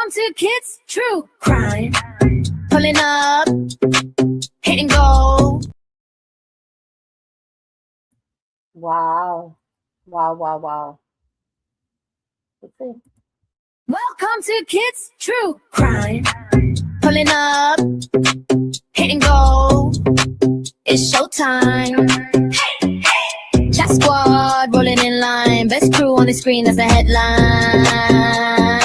Welcome to Kids True Crime. Pulling up, hit and go. Wow. Wow. Let's see. Welcome to Kids True Crime. Pulling up, hit and go. It's showtime. Hey, hey. Chat squad rolling in line. Best crew on the screen, that's the headline.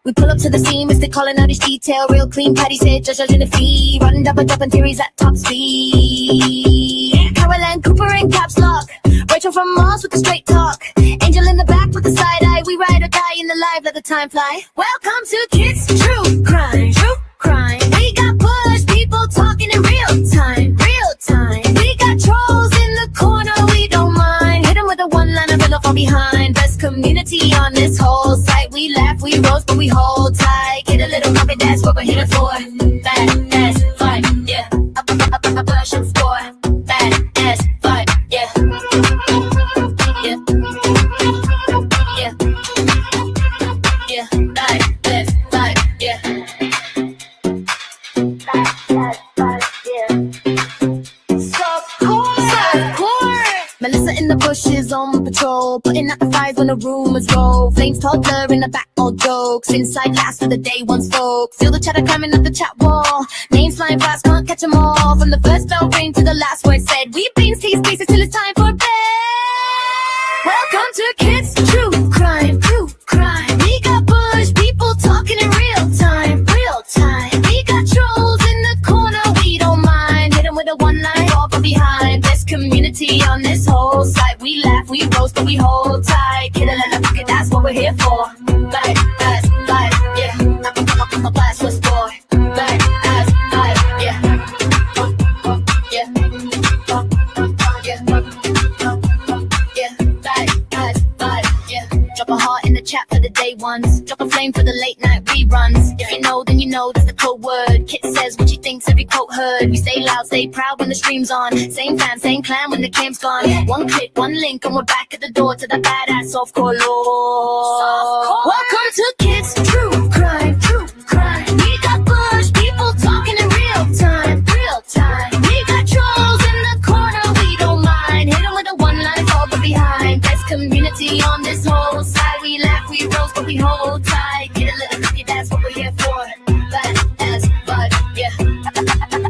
We pull up to the scene, Mr. calling out each detail. Real clean, Patty said, judging the fee. Running double, dropping theories at top speed. Carol and Cooper in caps lock. Rachel from Mars with the straight talk. Angel in the back with the side eye. We ride or die in the live, let the time fly. Welcome to Kids True Crime. True Crime. We got push, people talking in real time. Real time. We got trolls in the corner, we don't mind. Hit them with a one-liner, fill from behind. Best community on this whole site. We laugh, we roast, but we hold tight. Get a little coffee, that's what we're here for. Bad ass fight, yeah. A push and score. Bad ass fight, yeah. Yeah. Yeah. Yeah. Right, left, right, yeah. Melissa in the bushes on patrol, putting out the fires when the rumors roll. Flames toddler in the back, all jokes. Inside last of the day, once folks. Feel the chatter climbing up the chat wall. Names flying fast, can't catch them all. From the first bell ring to the last word said. We beans, tease, pieces till it's time for bed. Welcome to Kids True Crime. True Crime. We got bush, people talking in real time. Real time. We got trolls in the corner, we don't mind. Hit them with a one-line, fall from behind. Best community on this whole site. We laugh, we roast, but we hold tight. Kid a little pocket, that's what we're here for. Like, as, like, yeah. I'm a blast was for. Like, as, like, yeah. Yeah. Yeah. Like, as, like, yeah. Drop a heart in the chat for the day ones. Drop a flame for the late night reruns. If you know, then you know that's the code word. Kit says what she thinks, every quote heard. We stay loud, stay proud when the stream's on. Same fam, same clan when the cam's gone. One click, one link, and we're back at the door to the badass softcore lore. Welcome to Kids True Crime. True Crime. We got bush, people talking in real time. Real time. We got trolls in the corner, we don't mind. Hit them with a one-line, fall but behind. Best community on this whole side. We laugh, we roast, but we hold tight. Get a little cookie, that's what we're here for. Bad as bud, yeah.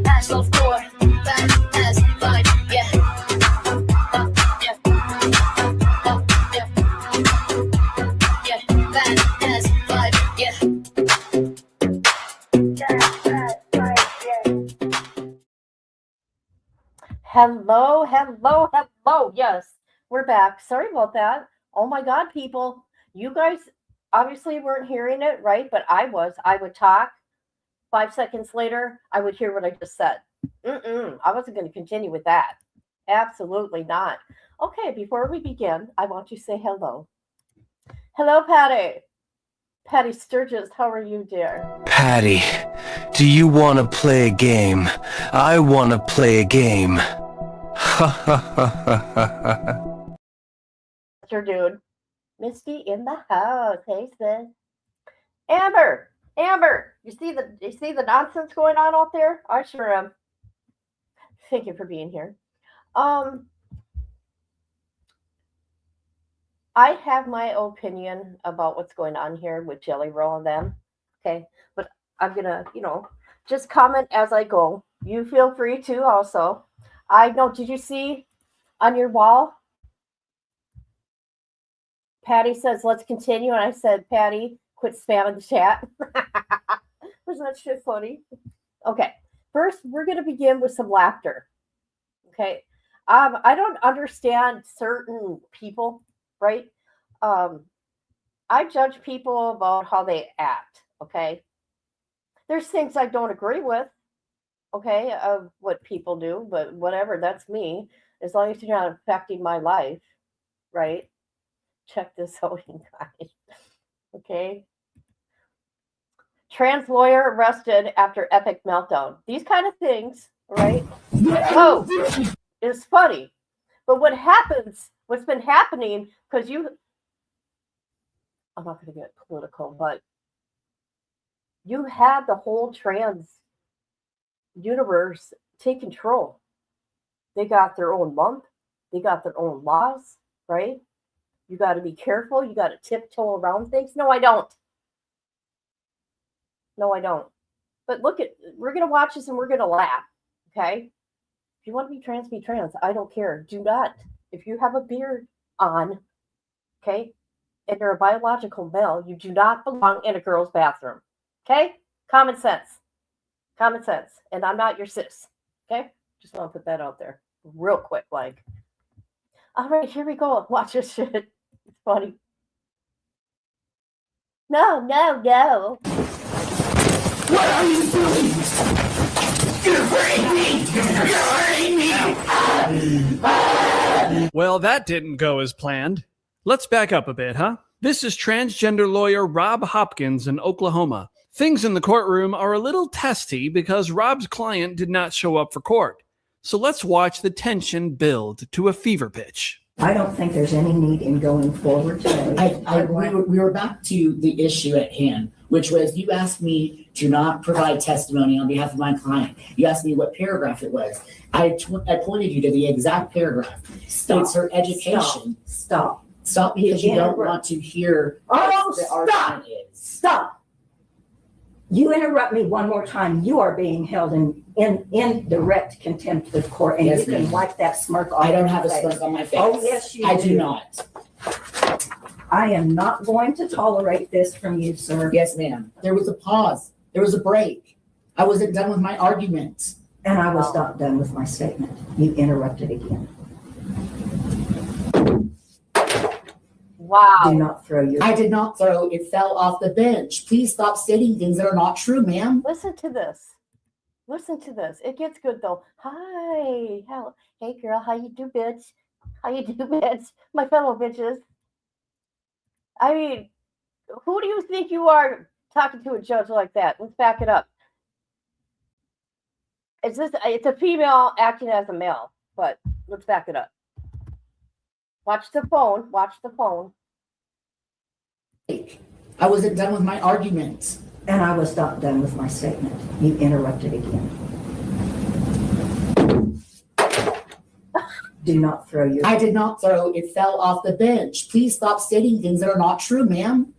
Ash love core. Bad as bud, yeah. Yeah. Yeah. Bad as bud, yeah. Hello. Yes, we're back. Sorry about that. Oh my God, people. You guys obviously weren't hearing it, right? But I was. I would talk. 5 seconds later, I would hear what I just said. I wasn't going to continue with that. Absolutely not. Okay, before we begin, I want to say hello. Hello, Patty. Patty Sturgis, how are you, dear? Patty, do you want to play a game? I want to play a game. Ha ha ha ha ha. Sure, dude. Misty in the house. Hey, sis. Amber, you see the nonsense going on out there? I sure am. Thank you for being here. I have my opinion about what's going on here with Jelly Roll and them. Okay, but I'm gonna, just comment as I go. You feel free to also. I know. Did you see on your wall? Patty says, let's continue. And I said, Patty, quit spamming the chat. Was that shit funny? Okay. First, we're going to begin with some laughter. Okay. I don't understand certain people, right? I judge people about how they act. Okay. There's things I don't agree with. Okay. Of what people do, but whatever, that's me. As long as you're not affecting my life, right? Check this out, you guys. Okay. Trans lawyer arrested after epic meltdown. These kind of things, right? Oh, it's funny. But what's been happening, because I'm not going to get political, but you had the whole trans universe take control. They got their own month. They got their own laws, right? You got to be careful. You got to tiptoe around things. No, I don't. No, I don't. But look we're going to watch this and we're going to laugh, okay? If you want to be trans, be trans. I don't care. Do not. If you have a beard on, okay, and you're a biological male, you do not belong in a girl's bathroom, okay? Common sense. Common sense. And I'm not your sis, okay? Just want to put that out there real quick, like. All right, here we go. Watch this shit. It's funny. No. What are you doing? You're hurting me! You're hurting me! Well, that didn't go as planned. Let's back up a bit, huh? This is transgender lawyer Rob Hopkins in Oklahoma. Things in the courtroom are a little testy because Rob's client did not show up for court. So let's watch the tension build to a fever pitch. I don't think there's any need in going forward today. We were back to the issue at hand, which was you asked me to not provide testimony on behalf of my client. You asked me what paragraph it was. I pointed you to the exact paragraph. Stop. It's her education. Stop. Stop because you don't want to hear what the argument is. Stop. You interrupt me one more time, you are being held in direct contempt of court, and Yes, you can ma'am. wipe that smirk off. I don't your have a face. smirk on my face. Oh, yes, you I do. do not. I am not going to tolerate this from you, sir. Yes, ma'am. There was a pause. There was a break. I wasn't done with my argument. And I was not done with my statement. You interrupted again. Wow. Do not throw your. I did not throw. It fell off the bench. Please stop stating things that are not true, ma'am. Listen to this. Listen to this. It gets good though. Hi. Hello. Hey girl, how you do, bitch? How you do, bitch? My fellow bitches. I mean, who do you think you are talking to a judge like that? Let's back it up. It's a female acting as a male, but let's back it up. Watch the phone. Watch the phone. I wasn't done with my argument. And I was not done with my statement. You interrupted again. Do not throw your. I did not throw. It fell off the bench. Please stop stating things that are not true, ma'am.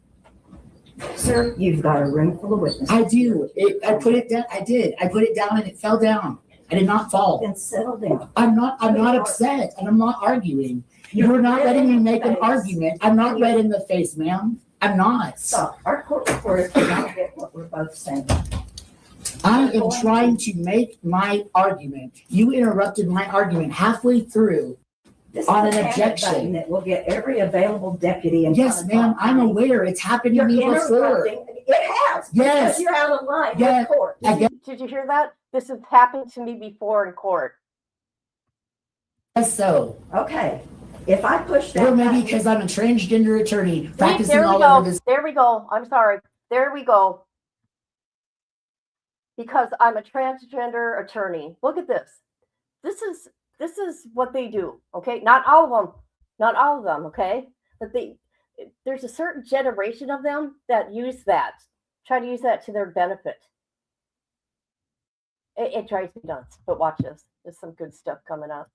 Sir, you've got a room full of witnesses. I do. I put it down. I did. I put it down and it fell down. I did not fall. Then settle down. I'm not upset and I'm not arguing. You're not letting me make an argument. I'm not red in the face, ma'am. I'm not. Stop. Our court reporter cannot get what we're both saying. I am trying to make my argument. You interrupted my argument halfway through. This On is an a panic objection. button that will get every available deputy in. Yes, ma'am, I'm aware. It's happened to You're me before. interrupting. It has. Yes. Because you're out of line Yes. with court. I Did you hear that? This has happened to me before in court. guess so. Okay. If I push that Or maybe button- because I'm a transgender attorney practicing There we all go. over this. There we go. I'm sorry. There we go. Because I'm a transgender attorney. Look at this. This is what they do. Okay, not all of them. Not all of them. Okay, but there's a certain generation of them that use that. Try to use that to their benefit. It drives me nuts. But watch this. There's some good stuff coming up.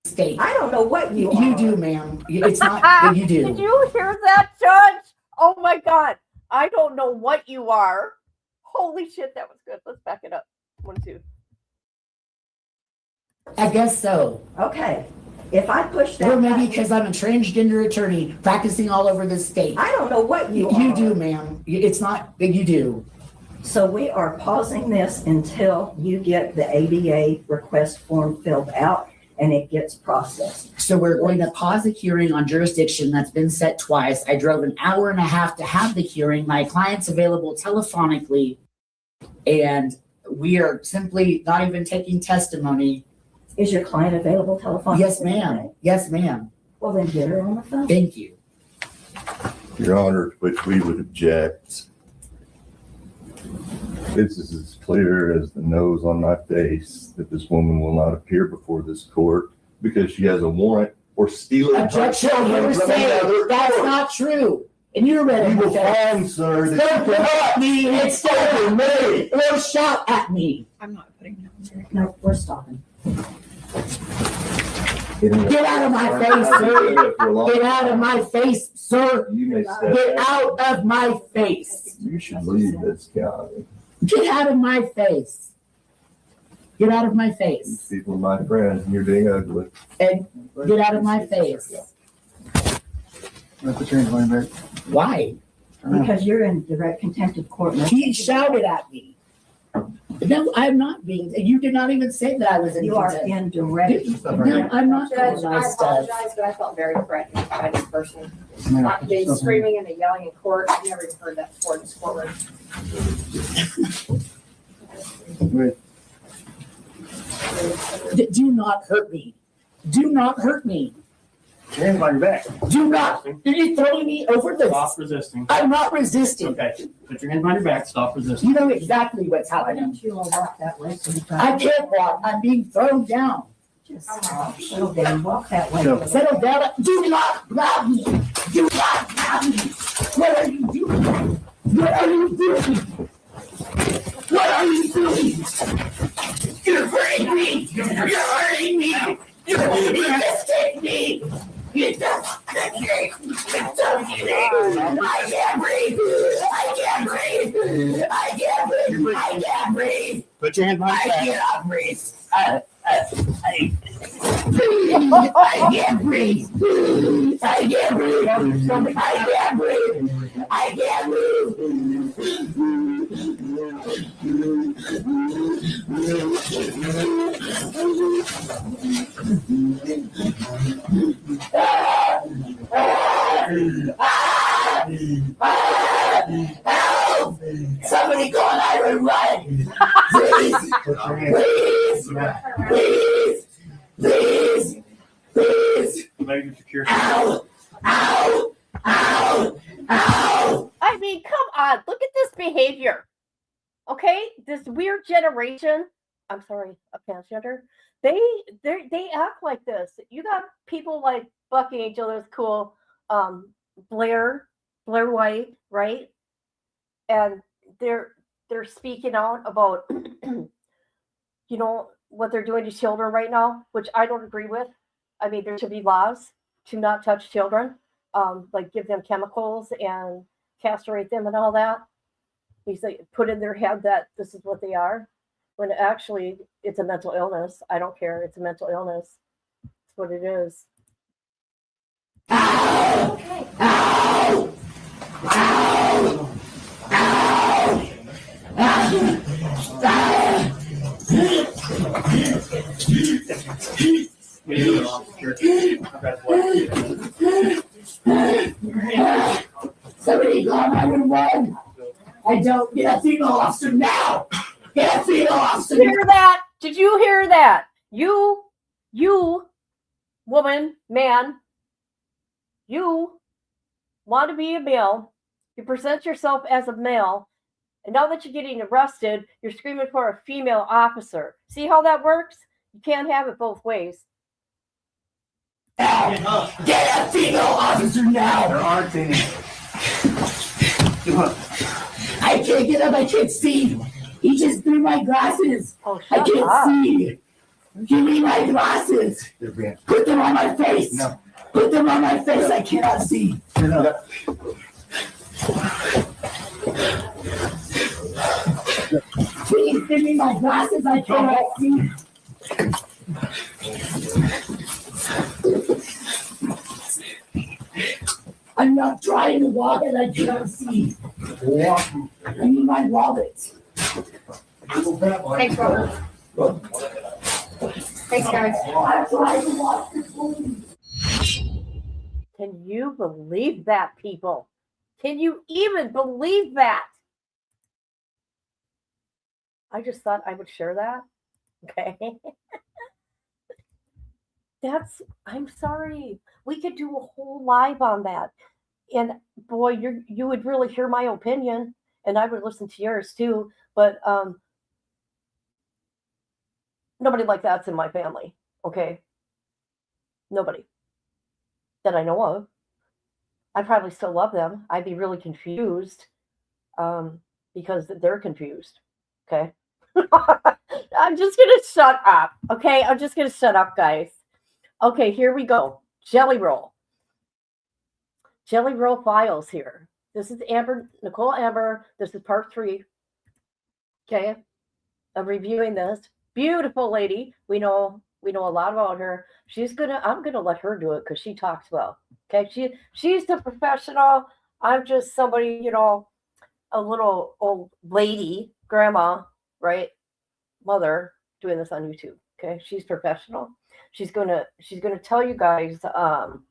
State. I don't know what you are. You do, ma'am. It's not. You do. Did you hear that, Judge? Oh my God. I don't know what you are. Holy shit, that was good. Let's back it up. 1, 2. I guess so. Okay. If I push that Or maybe button- because I'm a transgender attorney practicing all over the state. I don't know what you are. You do, ma'am. It's not. You do. So we are pausing this until you get the ADA request form filled out and it gets processed. So we're going to pause the hearing on jurisdiction that's been set twice. I drove an hour and a half to have the hearing. My client's available telephonically, and we are simply not even taking testimony. Is your client available telephonically? Yes, ma'am. Yes, ma'am. Well, then get her on the phone. Thank you. Your Honor, which we would object. This is as clear as the nose on my face that this woman will not appear before this court because she has a warrant or stealing. Objection, children from hearsay. another That's court. not true. And you're ready You to will find, sir, that Don't you come cannot at me and stand me. or shout at me. I'm not putting down there. No, we're stopping. Get out of my face, sir. Get out of my face, sir. You may step Get back. out of my face. You should leave this county. Get out of my face. Get out of my These face. people are my friends, and you're being ugly. And get out of my face. Why? Because you're in direct contempt of court. He shouted at me. No, I'm not being, you did not even say that I was in You are contempt. in direct. No, I'm not Judge, doing I my stuff. apologize, but I felt very threatened by this person. Not the screaming and the yelling in court. I've never even heard that before in this courtroom. Do not hurt me. Do not hurt me. Your hands on your back. Do not. Are you throwing me over the? Stop resisting. I'm not resisting. Okay, put your hands on your back, stop resisting. You know exactly what's Why happening. don't you all walk that way? I can't walk. I'm being thrown down. Just settle down, walk that way. No. Settle down. Do not grab me. Do not grab me. What are you doing? What are you doing? What are you doing? You're hurting me. You're hurting me. You're resisting me. You don't. I can't breathe. I can't breathe. I can't breathe. I can't breathe. Put your hands on I your back. cannot breathe. I can't breathe. I can't breathe. I can't breathe. I can't Help! Somebody call 911. Please. Put your hands. Please. Please. Please. Please. Maybe secure. Ow. Ow. Ow. Ow. I mean, come on, look at this behavior. Okay, this weird generation. I'm sorry, a transgender. They act like this. You got people like Buck Angel, that's cool. Blair White, right? And they're speaking out about you know what they're doing to children right now, which I don't agree with. I mean, there should be laws to not touch children, like give them chemicals and castrate them and all that. Because they put in their head that this is what they are, when actually it's a mental illness. I don't care. It's a mental illness. It's what it is. Ow. Ow. Ow. Ow. Somebody call 911. I don't get a female officer now. Get a female officer. Hear that? Did you hear that? You, woman, man, you want to be a male. You present yourself as a male. And now that you're getting arrested, you're screaming for a female officer. See how that works? You can't have it both ways. Ow. Get a female officer now. There aren't any. I can't get up. I can't see. He just threw my glasses. Oh, I shut can't up. see. Give me my glasses. Put them on my face. No. Put them on my face. I cannot see. Please give me my glasses. I cannot see. I'm not trying to walk and I cannot see. I need my wallet. Thanks, Robert. Thanks, guys. I'm trying to walk. Can you believe that, people? Can you even believe that? I just thought I would share that. Okay. I'm sorry. We could do a whole live on that. And boy, you would really hear my opinion, and I would listen to yours too. But nobody like that's in my family. Okay. Nobody. that I know of. I probably still love them. I'd be really confused because they're confused. Okay. I'm just going to shut up. Okay. I'm just going to shut up, guys. Okay. Here we go. Jelly Roll. Jelly Roll files here. This is Nicole Arbour. This is part 3. Okay. Of reviewing this. Beautiful lady. We know a lot about her. I'm gonna let her do it because she talks well. Okay. She's the professional. I'm just somebody, a little old lady, grandma, right? Mother doing this on YouTube. Okay. She's professional. She's gonna tell you guys hold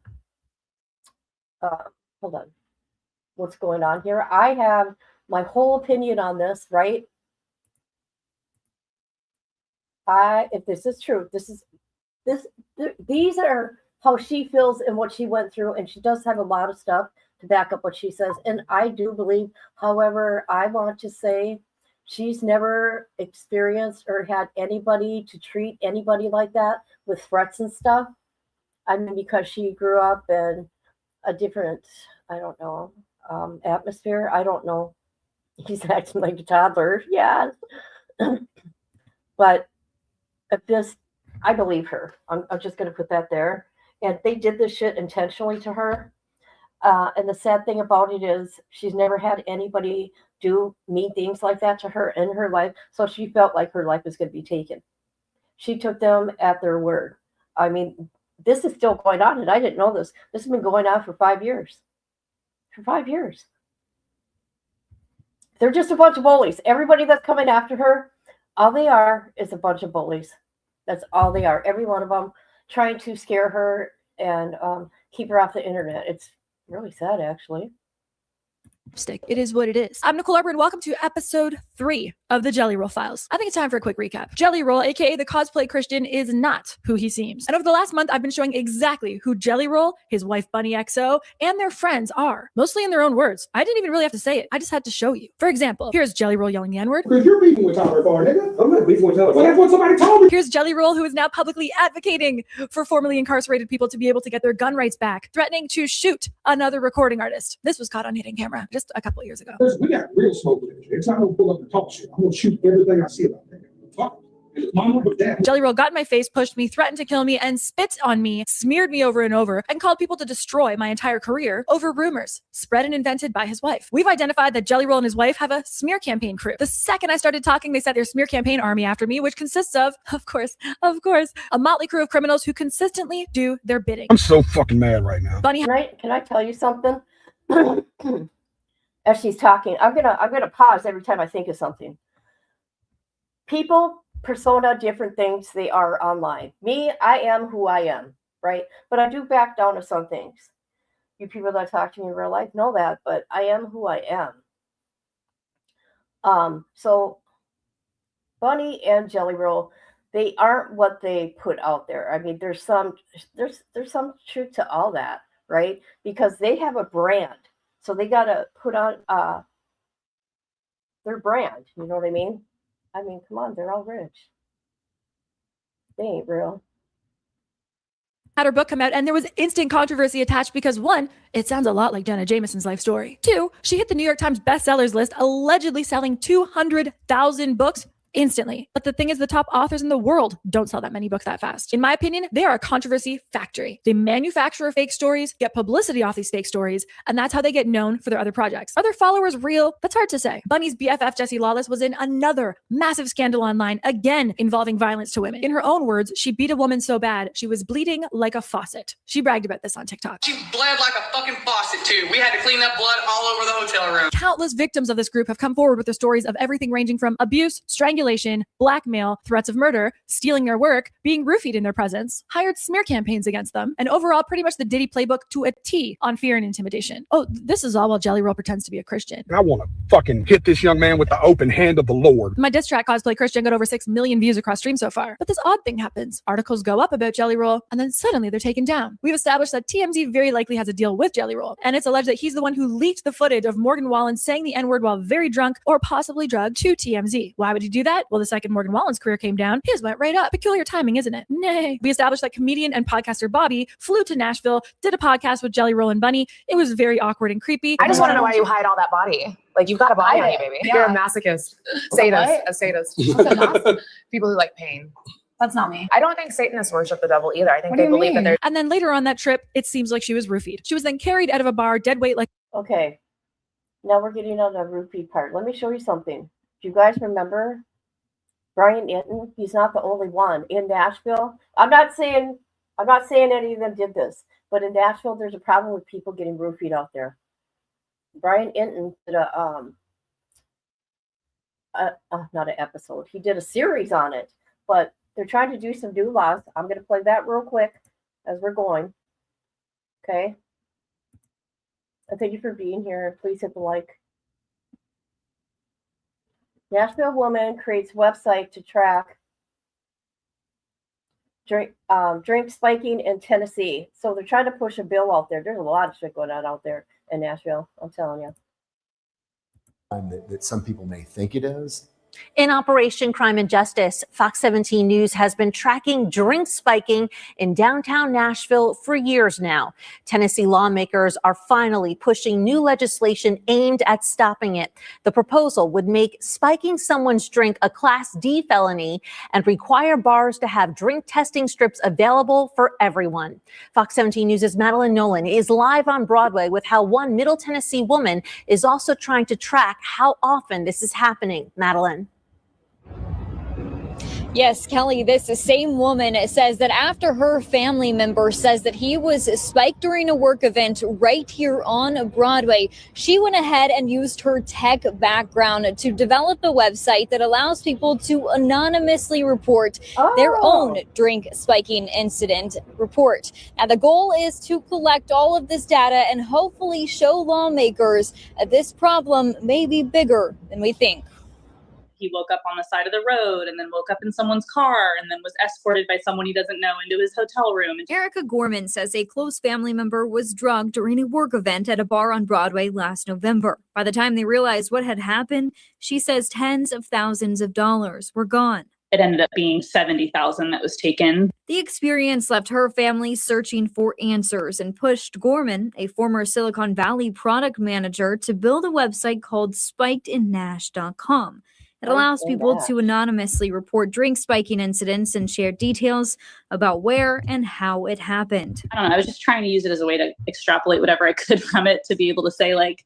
on. What's going on here? I have my whole opinion on this, right? If this is true, these are how she feels and what she went through, and she does have a lot of stuff to back up what she says. And I do believe, however, I want to say she's never experienced or had anybody to treat anybody like that with threats and stuff. I mean, because she grew up in a different, I don't know, atmosphere. I don't know. He's acting like a toddler. Yes. But I believe her. I'm just going to put that there. And they did this shit intentionally to her. And the sad thing about it is she's never had anybody do mean things like that to her in her life. So she felt like her life was going to be taken. She took them at their word. I mean, this is still going on, and I didn't know this. This has been going on for 5 years. For 5 years. They're just a bunch of bullies. Everybody that's coming after her, all they are is a bunch of bullies. That's all they are. Every one of them trying to scare her and keep her off the internet. It's really sad, actually. It is what it is. I'm Nicole Arbour, and welcome to episode 3 of the Jelly Roll Files. I think it's time for a quick recap. Jelly Roll, aka the cosplay Christian, is not who he seems. And over the last month, I've been showing exactly who Jelly Roll, his wife Bunne XO, and their friends are. Mostly in their own words. I didn't even really have to say it. I just had to show you. For example, here's Jelly Roll yelling the N-word. Because you're beefing with Tyler Farr, nigga. I'm not beefing with Tyler. Well, that's what somebody told me. Here's Jelly Roll, who is now publicly advocating for formerly incarcerated people to be able to get their gun rights back, threatening to shoot another recording artist. This was caught on hidden camera just a couple of years ago. We got real smoke with it. Every time I pull up and talk shit, I'm going to shoot everything I see about that. Talk. Mama, but dad. Jelly Roll got in my face, pushed me, threatened to kill me, and spit on me, smeared me over and over, and called people to destroy my entire career over rumors spread and invented by his wife. We've identified that Jelly Roll and his wife have a smear campaign crew. The second I started talking, they sent their smear campaign army after me, which consists of course, a motley crew of criminals who consistently do their bidding. I'm so fucking mad right now. Bunne, Can I tell you something? As she's talking, I'm gonna pause every time I think of something. People persona different things they are online. Me, I am who I am, right? But I do back down to some things. You people that talk to me in real life know that, but I am who I am. So Bunne and Jelly Roll, they aren't what they put out there. I mean, there's some truth to all that, right? Because they have a brand. So they got to put on their brand. You know what I mean? I mean, come on, they're all rich. They ain't real. had her book come out, and there was instant controversy attached because 1, it sounds a lot like Jenna Jameson's life story. 2, she hit the New York Times bestsellers list, allegedly selling 200,000 books instantly. But the thing is, the top authors in the world don't sell that many books that fast. In my opinion, they are a controversy factory. They manufacture fake stories, get publicity off these fake stories, and that's how they get known for their other projects. Are their followers real? That's hard to say. Bunny's BFF Jessie Lawless was in another massive scandal online, again involving violence to women. In her own words, she beat a woman so bad she was bleeding like a faucet. She bragged about this on TikTok. She bled like a fucking faucet too. We had to clean up blood all over the hotel room. Countless victims of this group have come forward with their stories of everything ranging from abuse, strangulation, blackmail, threats of murder, stealing their work, being roofied in their presence, hired smear campaigns against them, and overall pretty much the Diddy playbook to a T on fear and intimidation. Oh, this is all while Jelly Roll pretends to be a Christian. I want to fucking hit this young man with the open hand of the Lord. My diss track Cosplay Christian got over 6 million views across stream so far. But this odd thing happens. Articles go up about Jelly Roll, and then suddenly they're taken down. We've established that TMZ very likely has a deal with Jelly Roll, and it's alleged that he's the one who leaked the footage of Morgan Wallen saying the N-word while very drunk or possibly drugged to TMZ. Why would he do that? that? Well, the second Morgan Wallen's career came down, his went right up. Peculiar timing, isn't it? Nay. We established that comedian and podcaster Bobby flew to Nashville, did a podcast with Jelly Roll and Bunny. It was very awkward and creepy. I just want to know why you hide all that body. Like, you've got a body on you, baby. Yeah. You're a masochist. Sadist. A sadist. People who like pain. That's not me. I don't think Satanists worship the devil either. I think they believe that they're. And then later on that trip, it seems like she was roofied. She was then carried out of a bar, dead weight like. Okay. Now we're getting on the roofie part. Let me show you something. Do you guys remember Brian Inton? He's not the only one in Nashville. I'm not saying any of them did this, but in Nashville, there's a problem with people getting roofied out there. Brian Inton did not an episode. He did a series on it, but they're trying to do some new laws. I'm going to play that real quick as we're going. Okay. And thank you for being here. Please hit the like. Nashville woman creates website to track drink spiking in Tennessee. So they're trying to push a bill out there. There's a lot of shit going on out there in Nashville. I'm telling you. That some people may think it is. In Operation Crime and Justice, Fox 17 News has been tracking drink spiking in downtown Nashville for years now. Tennessee lawmakers are finally pushing new legislation aimed at stopping it. The proposal would make spiking someone's drink a Class D felony and require bars to have drink testing strips available for everyone. Fox 17 News' Madeline Nolan is live on Broadway with how one Middle Tennessee woman is also trying to track how often this is happening. Madeline. Yes, Kelly, this same woman says that after her family member says that he was spiked during a work event right here on Broadway, she went ahead and used her tech background to develop a website that allows people to anonymously report their own drink spiking incident report. Now, the goal is to collect all of this data and hopefully show lawmakers that this problem may be bigger than we think. He woke up on the side of the road and then woke up in someone's car and then was escorted by someone he doesn't know into his hotel room. Erica Gorman says a close family member was drugged during a work event at a bar on Broadway last November. By the time they realized what had happened, she says tens of thousands of dollars were gone. It ended up being $70,000 that was taken. The experience left her family searching for answers and pushed Gorman, a former Silicon Valley product manager, to build a website called spikedinnash.com. It allows people to anonymously report drink spiking incidents and share details about where and how it happened. I don't know. I was just trying to use it as a way to extrapolate whatever I could from it to be able to say, like,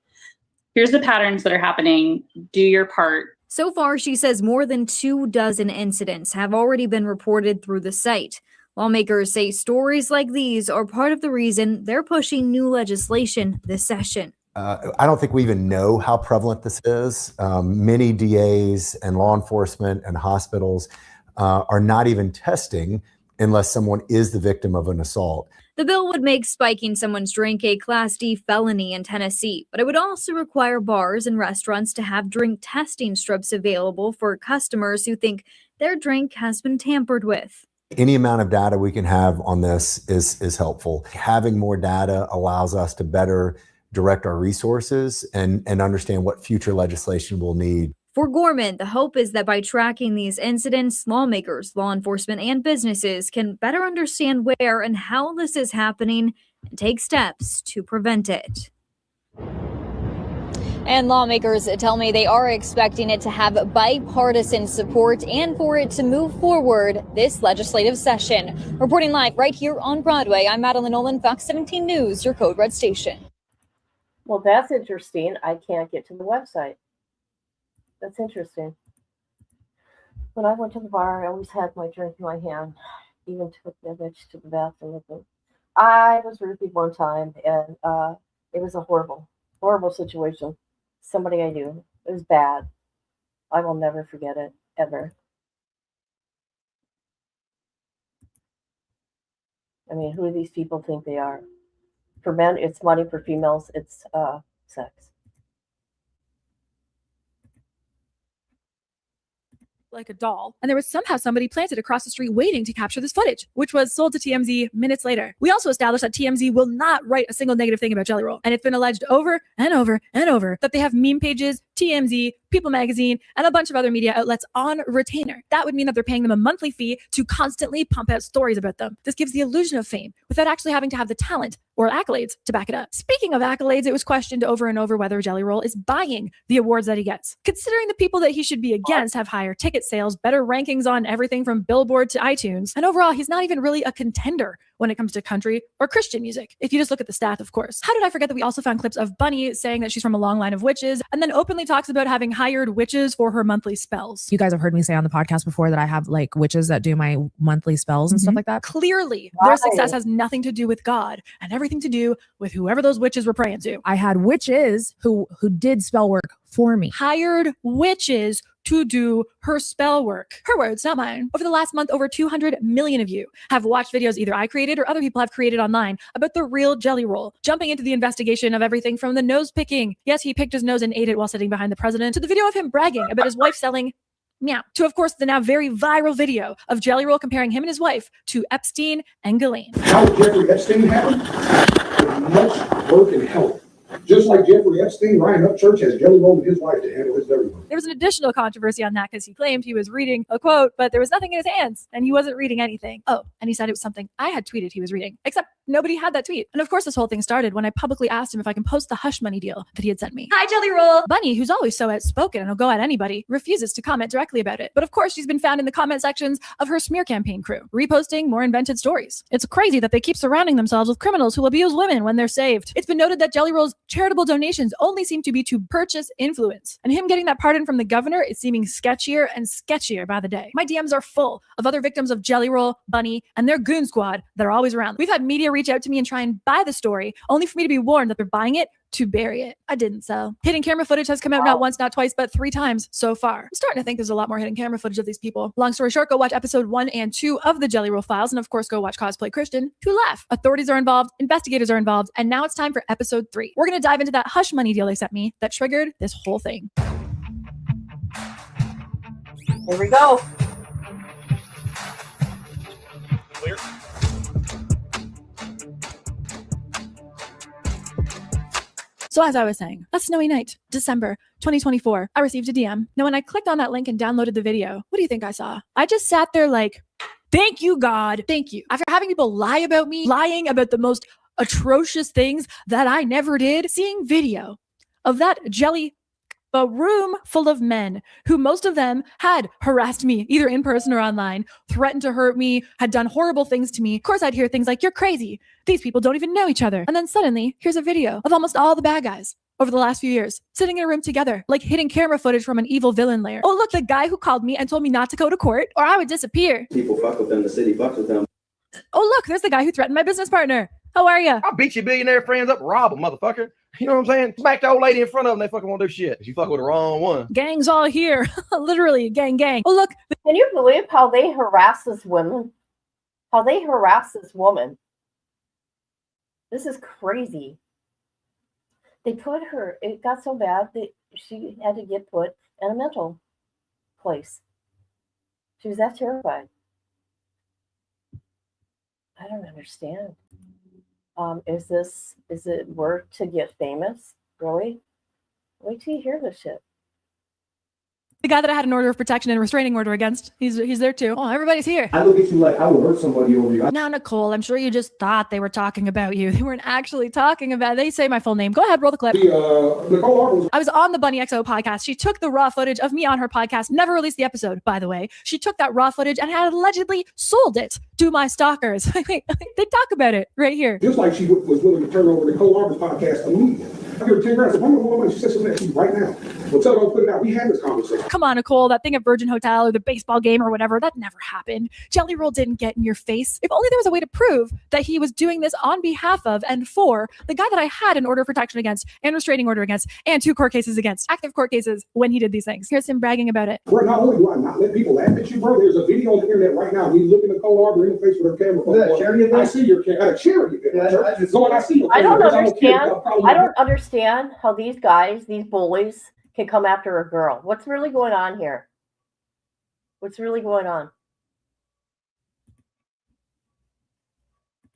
here's the patterns that are happening. Do your part. So far, she says more than 24 incidents have already been reported through the site. Lawmakers say stories like these are part of the reason they're pushing new legislation this session. I don't think we even know how prevalent this is. Many DAs and law enforcement and hospitals are not even testing unless someone is the victim of an assault. The bill would make spiking someone's drink a Class D felony in Tennessee, but it would also require bars and restaurants to have drink testing strips available for customers who think their drink has been tampered with. Any amount of data we can have on this is helpful. Having more data allows us to better direct our resources and understand what future legislation we'll need. For Gorman, the hope is that by tracking these incidents, lawmakers, law enforcement, and businesses can better understand where and how this is happening and take steps to prevent it. And lawmakers tell me they are expecting it to have bipartisan support and for it to move forward this legislative session. Reporting live right here on Broadway, I'm Madeline Nolan, Fox 17 News, your Code Red station. Well, that's interesting. I can't get to the website. That's interesting. When I went to the bar, I always had my drink in my hand. Even took the bitch to the bathroom with me. I was roofied one time, and it was a horrible, horrible situation. Somebody I knew. It was bad. I will never forget it, ever. I mean, who do these people think they are? For men, it's money. For females, it's sex. Like a doll. And there was somehow somebody planted across the street waiting to capture this footage, which was sold to TMZ minutes later. We also established that TMZ will not write a single negative thing about Jelly Roll. And it's been alleged over and over and over that they have meme pages, TMZ, People Magazine, and a bunch of other media outlets on retainer. That would mean that they're paying them a monthly fee to constantly pump out stories about them. This gives the illusion of fame without actually having to have the talent or accolades to back it up. Speaking of accolades, it was questioned over and over whether Jelly Roll is buying the awards that he gets. Considering the people that he should be against have higher ticket sales, better rankings on everything from Billboard to iTunes, and overall, he's not even really a contender when it comes to country or Christian music, if you just look at the stats, of course. How did I forget that we also found clips of Bunne saying that she's from a long line of witches, and then openly talks about having hired witches for her monthly spells. You guys have heard me say on the podcast before that I have like witches that do my monthly spells and stuff like that. Clearly, their success has nothing to do with God and everything to do with whoever those witches were praying to. I had witches who did spell work for me. Hired witches to do her spell work. Her words, not mine. Over the last month, over 200 million of you have watched videos either I created or other people have created online about the real Jelly Roll, jumping into the investigation of everything from the nose picking. Yes, he picked his nose and ate it while sitting behind the president, to the video of him bragging about his wife selling meow, to of course the now very viral video of Jelly Roll comparing him and his wife to Epstein and Ghislaine. How Jeffrey Epstein happened? Much work and help. Just like Jeffrey Epstein, Ryan Upchurch has Jelly Roll and his wife to handle his dirty work. There was an additional controversy on that because he claimed he was reading a quote, but there was nothing in his hands and he wasn't reading anything. Oh, and he said it was something I had tweeted he was reading, except nobody had that tweet. And of course, this whole thing started when I publicly asked him if I can post the hush money deal that he had sent me. Hi, Jelly Roll. Bunne, who's always so outspoken and will go at anybody, refuses to comment directly about it. But of course, she's been found in the comment sections of her smear campaign crew, reposting more invented stories. It's crazy that they keep surrounding themselves with criminals who abuse women when they're saved. It's been noted that Jelly Roll's charitable donations only seem to be to purchase influence. And him getting that pardon from the governor is seeming sketchier and sketchier by the day. My DMs are full of other victims of Jelly Roll, Bunne, and their goon squad that are always around. We've had media reach out to me and try and buy the story, only for me to be warned that they're buying it to bury it. I didn't sell. Hidden camera footage has come out not once, not twice, but 3 times so far. I'm starting to think there's a lot more hidden camera footage of these people. Long story short, go watch episode 1 and 2 of the Jelly Roll Files, and of course, go watch Cosplay Christian to laugh. Authorities are involved, investigators are involved, and now it's time for episode 3. We're going to dive into that hush money deal they sent me that triggered this whole thing. Here we go. Clear. So as I was saying, a snowy night, December 2024, I received a DM. Now, when I clicked on that link and downloaded the video, what do you think I saw? I just sat there like, thank you, God. Thank you. After having people lie about me, lying about the most atrocious things that I never did, seeing video of that jelly, a room full of men who most of them had harassed me either in person or online, threatened to hurt me, had done horrible things to me. Of course, I'd hear things like, you're crazy. These people don't even know each other. And then suddenly, here's a video of almost all the bad guys over the last few years, sitting in a room together, like hidden camera footage from an evil villain lair. Oh, look, the guy who called me and told me not to go to court or I would disappear. People fuck with them, the city fucks with them. Oh, look, there's the guy who threatened my business partner. How are you? I'll beat your billionaire friends up, rob them, motherfucker. You know what I'm saying? Smack the old lady in front of them, they fucking won't do shit. You fuck with the wrong one. Gang's all here. Literally, gang. Oh, look. Can you believe how they harass this woman? How they harass this woman? This is crazy. They put her, it got so bad that she had to get put in a mental place. She was that terrified. I don't understand. Is it worth to get famous? Really? Wait till you hear this shit. The guy that I had an order of protection and restraining order against, he's there too. Oh, everybody's here. I look at you like I will hurt somebody over you. Now, Nicole, I'm sure you just thought they were talking about you. They weren't actually talking about. They say my full name. Go ahead, roll the clip. Nicole Arbour. I was on the Bunne XO podcast. She took the raw footage of me on her podcast. Never released the episode, by the way. She took that raw footage and had allegedly sold it to my stalkers. They talk about it right here. Just like she was willing to turn over Nicole Arbour's podcast immediately. I give her 10 grand. So I'm going to she said something to you right now. Well, tell her to put it out. We had this conversation. Come on, Nicole. That thing at Virgin Hotel or the baseball game or whatever, that never happened. Jelly Roll didn't get in your face. If only there was a way to prove that he was doing this on behalf of and for the guy that I had an order of protection against and restraining order against and 2 court cases against. Active court cases when he did these things. Here's him bragging about it. Bro, not only do I not let people laugh at you, bro, there's a video on the internet right now. We looking at Nicole Arbour in the face with her camera. I see your camera. At a charity event. I don't understand. I don't understand how these guys, these bullies, can come after a girl. What's really going on here? What's really going on?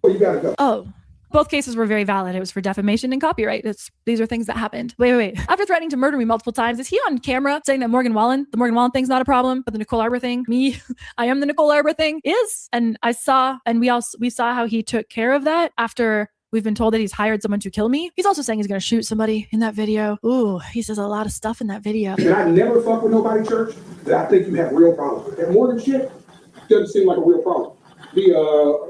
You gotta go. Oh, Both cases were very valid. It was for defamation and copyright. These are things that happened. Wait. After threatening to murder me multiple times, is he on camera saying that the Morgan Wallen thing's not a problem, but the Nicole Arbour thing, I am the Nicole Arbour thing is? And we saw how he took care of that after we've been told that he's hired someone to kill me. He's also saying he's going to shoot somebody in that video. Ooh, he says a lot of stuff in that video. And I never fuck with nobody, church, that I think you have real problems with. That Morgan shit doesn't seem like a real problem. The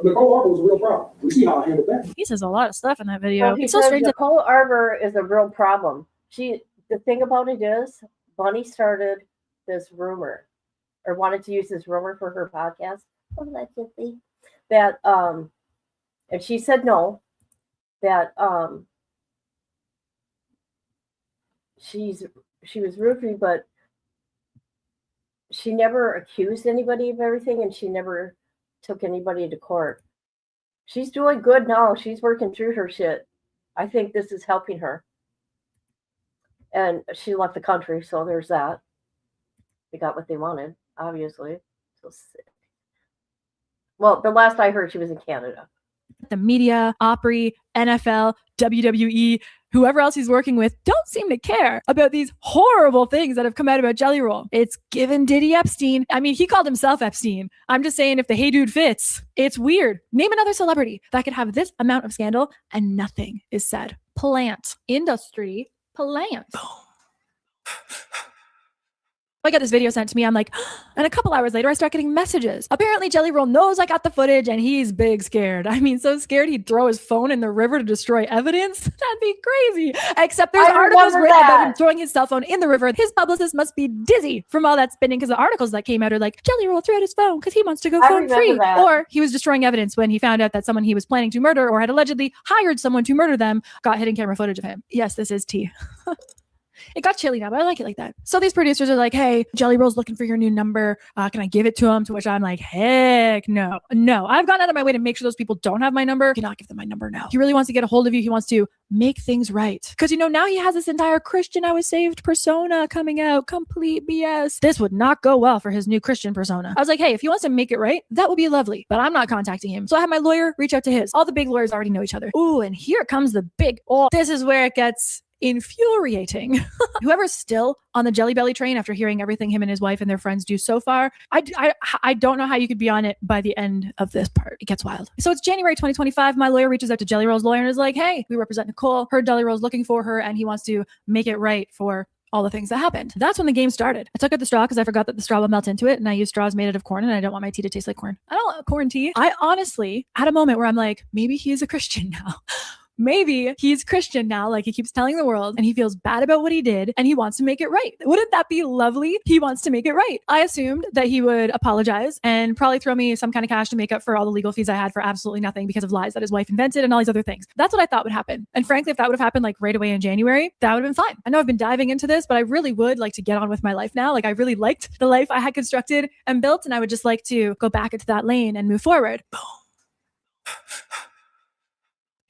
Nicole Arbour was a real problem. We see how I handled that. He says a lot of stuff in that video. Well, It's so strange. Nicole Arbour is a real problem. The thing about it is, Bunne started this rumor, or wanted to use this rumor for her podcast. Allegedly, that and she said no. That she was rude to me, but she never accused anybody of everything, and she never took anybody to court. She's doing good now. She's working through her shit. I think this is helping her. And she left the country, so there's that. They got what they wanted, obviously. So sick. Well, the last I heard, she was in Canada. The media, Opry, NFL, WWE, whoever else he's working with don't seem to care about these horrible things that have come out about Jelly Roll. It's given Diddy Epstein. I mean, he called himself Epstein. I'm just saying, if the hey dude fits, it's weird. Name another celebrity that could have this amount of scandal and nothing is said. Plant. Industry. Plant. I got this video sent to me. I'm like, and a couple hours later, I start getting messages. Apparently, Jelly Roll knows I got the footage and he's big scared. I mean, so scared he'd throw his phone in the river to destroy evidence. That'd be crazy. Except there's articles written about him throwing his cell phone in the river. His publicist must be dizzy from all that spinning because the articles that came out are like, Jelly Roll threw out his phone because he wants to go phone free. Or he was destroying evidence when he found out that someone he was planning to murder or had allegedly hired someone to murder them got hidden camera footage of him. Yes, this is tea. It got chilly now, but I like it like that. So these producers are like, hey, Jelly Roll's looking for your new number. Can I give it to him? To which I'm like, heck no. I've gone out of my way to make sure those people don't have my number. I cannot give them my number now. He really wants to get a hold of you. He wants to make things right. Because, now he has this entire Christian I was saved persona coming out. Complete BS. This would not go well for his new Christian persona. I was like, hey, if he wants to make it right, that would be lovely. But I'm not contacting him. So I had my lawyer reach out to his. All the big lawyers already know each other. Ooh, and here comes the big, this is where it gets infuriating. Whoever's still on the Jelly Belly train after hearing everything him and his wife and their friends do so far, I don't know how you could be on it by the end of this part. It gets wild. So it's January 2025. My lawyer reaches out to Jelly Roll's lawyer and is like, hey, we represent Nicole. Heard Jelly Roll's looking for her and he wants to make it right for all the things that happened. That's when the game started. I took out the straw because I forgot that the straw will melt into it, and I use straws made out of corn, and I don't want my tea to taste like corn. I don't like corn tea. I honestly had a moment where I'm like, maybe he's a Christian now. Maybe he's Christian now, like he keeps telling the world, and he feels bad about what he did and he wants to make it right. Wouldn't that be lovely? He wants to make it right. I assumed that he would apologize and probably throw me some kind of cash to make up for all the legal fees I had for absolutely nothing because of lies that his wife invented and all these other things. That's what I thought would happen. And frankly, if that would have happened like right away in January, that would have been fine. I know I've been diving into this, but I really would like to get on with my life now. Like I really liked the life I had constructed and built, and I would just like to go back into that lane and move forward. Boom.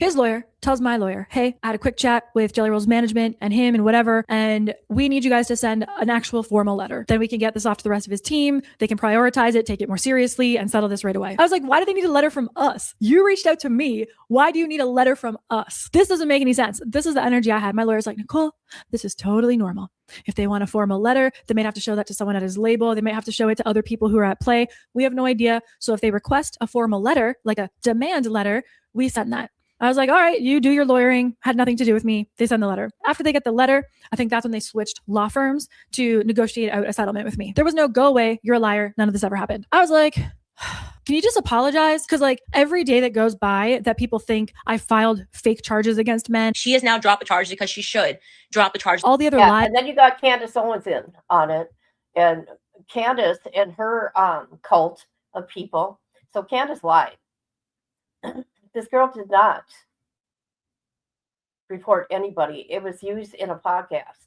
His lawyer tells my lawyer, hey, I had a quick chat with Jelly Roll's management and him and whatever, and we need you guys to send an actual formal letter. Then we can get this off to the rest of his team. They can prioritize it, take it more seriously, and settle this right away. I was like, why do they need a letter from us? You reached out to me. Why do you need a letter from us? This doesn't make any sense. This is the energy I had. My lawyer's like, Nicole, this is totally normal. If they want a formal letter, they might have to show that to someone at his label. They might have to show it to other people who are at play. We have no idea. So if they request a formal letter, like a demand letter, we send that. I was like, all right, you do your lawyering, had nothing to do with me. They send the letter. After they get the letter, I think that's when they switched law firms to negotiate out a settlement with me. There was no go away, you're a liar, none of this ever happened. I was like, can you just apologize? Because like every day that goes by that people think I filed fake charges against men. She has now dropped the charges because she should drop the charges. All the other lies. And then you got Candace Owens in on it. And Candace and her cult of people. So Candace lied. This girl did not report anybody. It was used in a podcast.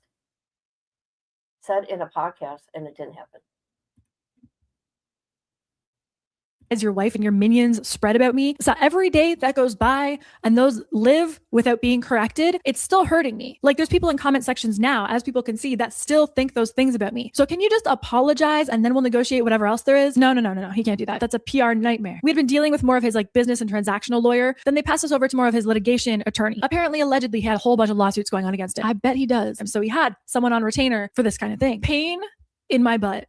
Said in a podcast, and it didn't happen. as your wife and your minions spread about me. So every day that goes by and those live without being corrected, it's still hurting me. Like there's people in comment sections now, as people can see, that still think those things about me. So can you just apologize and then we'll negotiate whatever else there is? No. He can't do that. That's a PR nightmare. We'd been dealing with more of his like business and transactional lawyer. Then they passed us over to more of his litigation attorney. Apparently, allegedly, he had a whole bunch of lawsuits going on against him. I bet he does. And so he had someone on retainer for this kind of thing. Pain in my butt.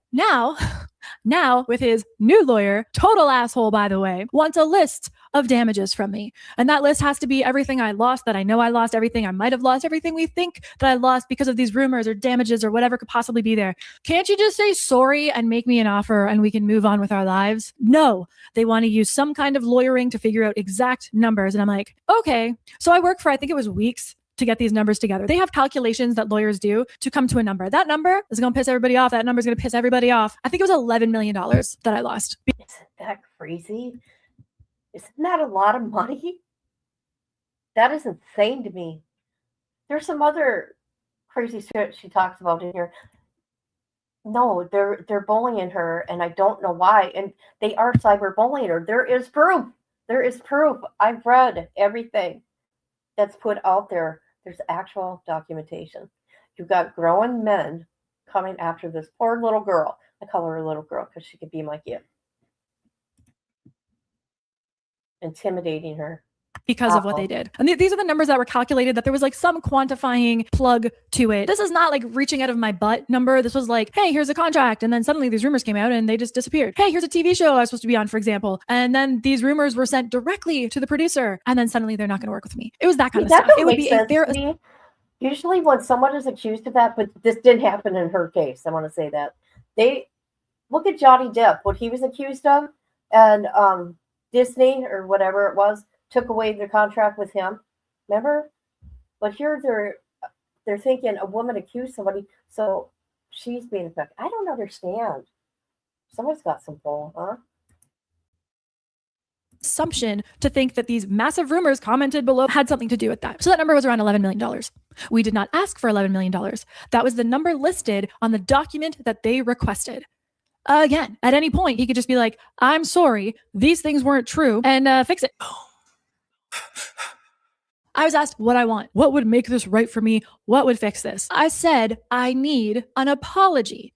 Now with his new lawyer, total asshole, by the way, wants a list of damages from me. And that list has to be everything I lost, that I know I lost, everything I might have lost, everything we think that I lost because of these rumors or damages or whatever could possibly be there. Can't you just say sorry and make me an offer and we can move on with our lives? No, they want to use some kind of lawyering to figure out exact numbers. And I'm like, okay. So I worked for, I think it was weeks to get these numbers together. They have calculations that lawyers do to come to a number. That number is going to piss everybody off. That number is going to piss everybody off. I think it was $11 million that I lost. Isn't that crazy? Isn't that a lot of money? That is insane to me. There's some other crazy shit she talks about in here. No, they're bullying her, and I don't know why. And they are cyberbullying her. There is proof. There is proof. I've read everything that's put out there. There's actual documentation. You've got grown men coming after this poor little girl. I call her a little girl because she could be my kid. Intimidating her. Because of what they did. And these are the numbers that were calculated, that there was like some quantifying plug to it. This is not like reaching out of my butt number. This was like, hey, here's a contract. And then suddenly these rumors came out and they just disappeared. Hey, here's a TV show I was supposed to be on, for example. And then these rumors were sent directly to the producer. And then suddenly they're not going to work with me. It was that kind of stuff. It would be sense. Usually when someone is accused of that, but this didn't happen in her case. I want to say that. They look at Johnny Depp, what he was accused of, and Disney or whatever it was took away their contract with him. Remember? But here they're thinking a woman accused somebody, so she's being affected. I don't understand. Someone's got some bull, huh? Assumption to think that these massive rumors commented below had something to do with that. So that number was around $11 million. We did not ask for $11 million. That was the number listed on the document that they requested. Again, at any point, he could just be like, I'm sorry, these things weren't true, and fix it. I was asked what I want. What would make this right for me? What would fix this? I said, I need an apology.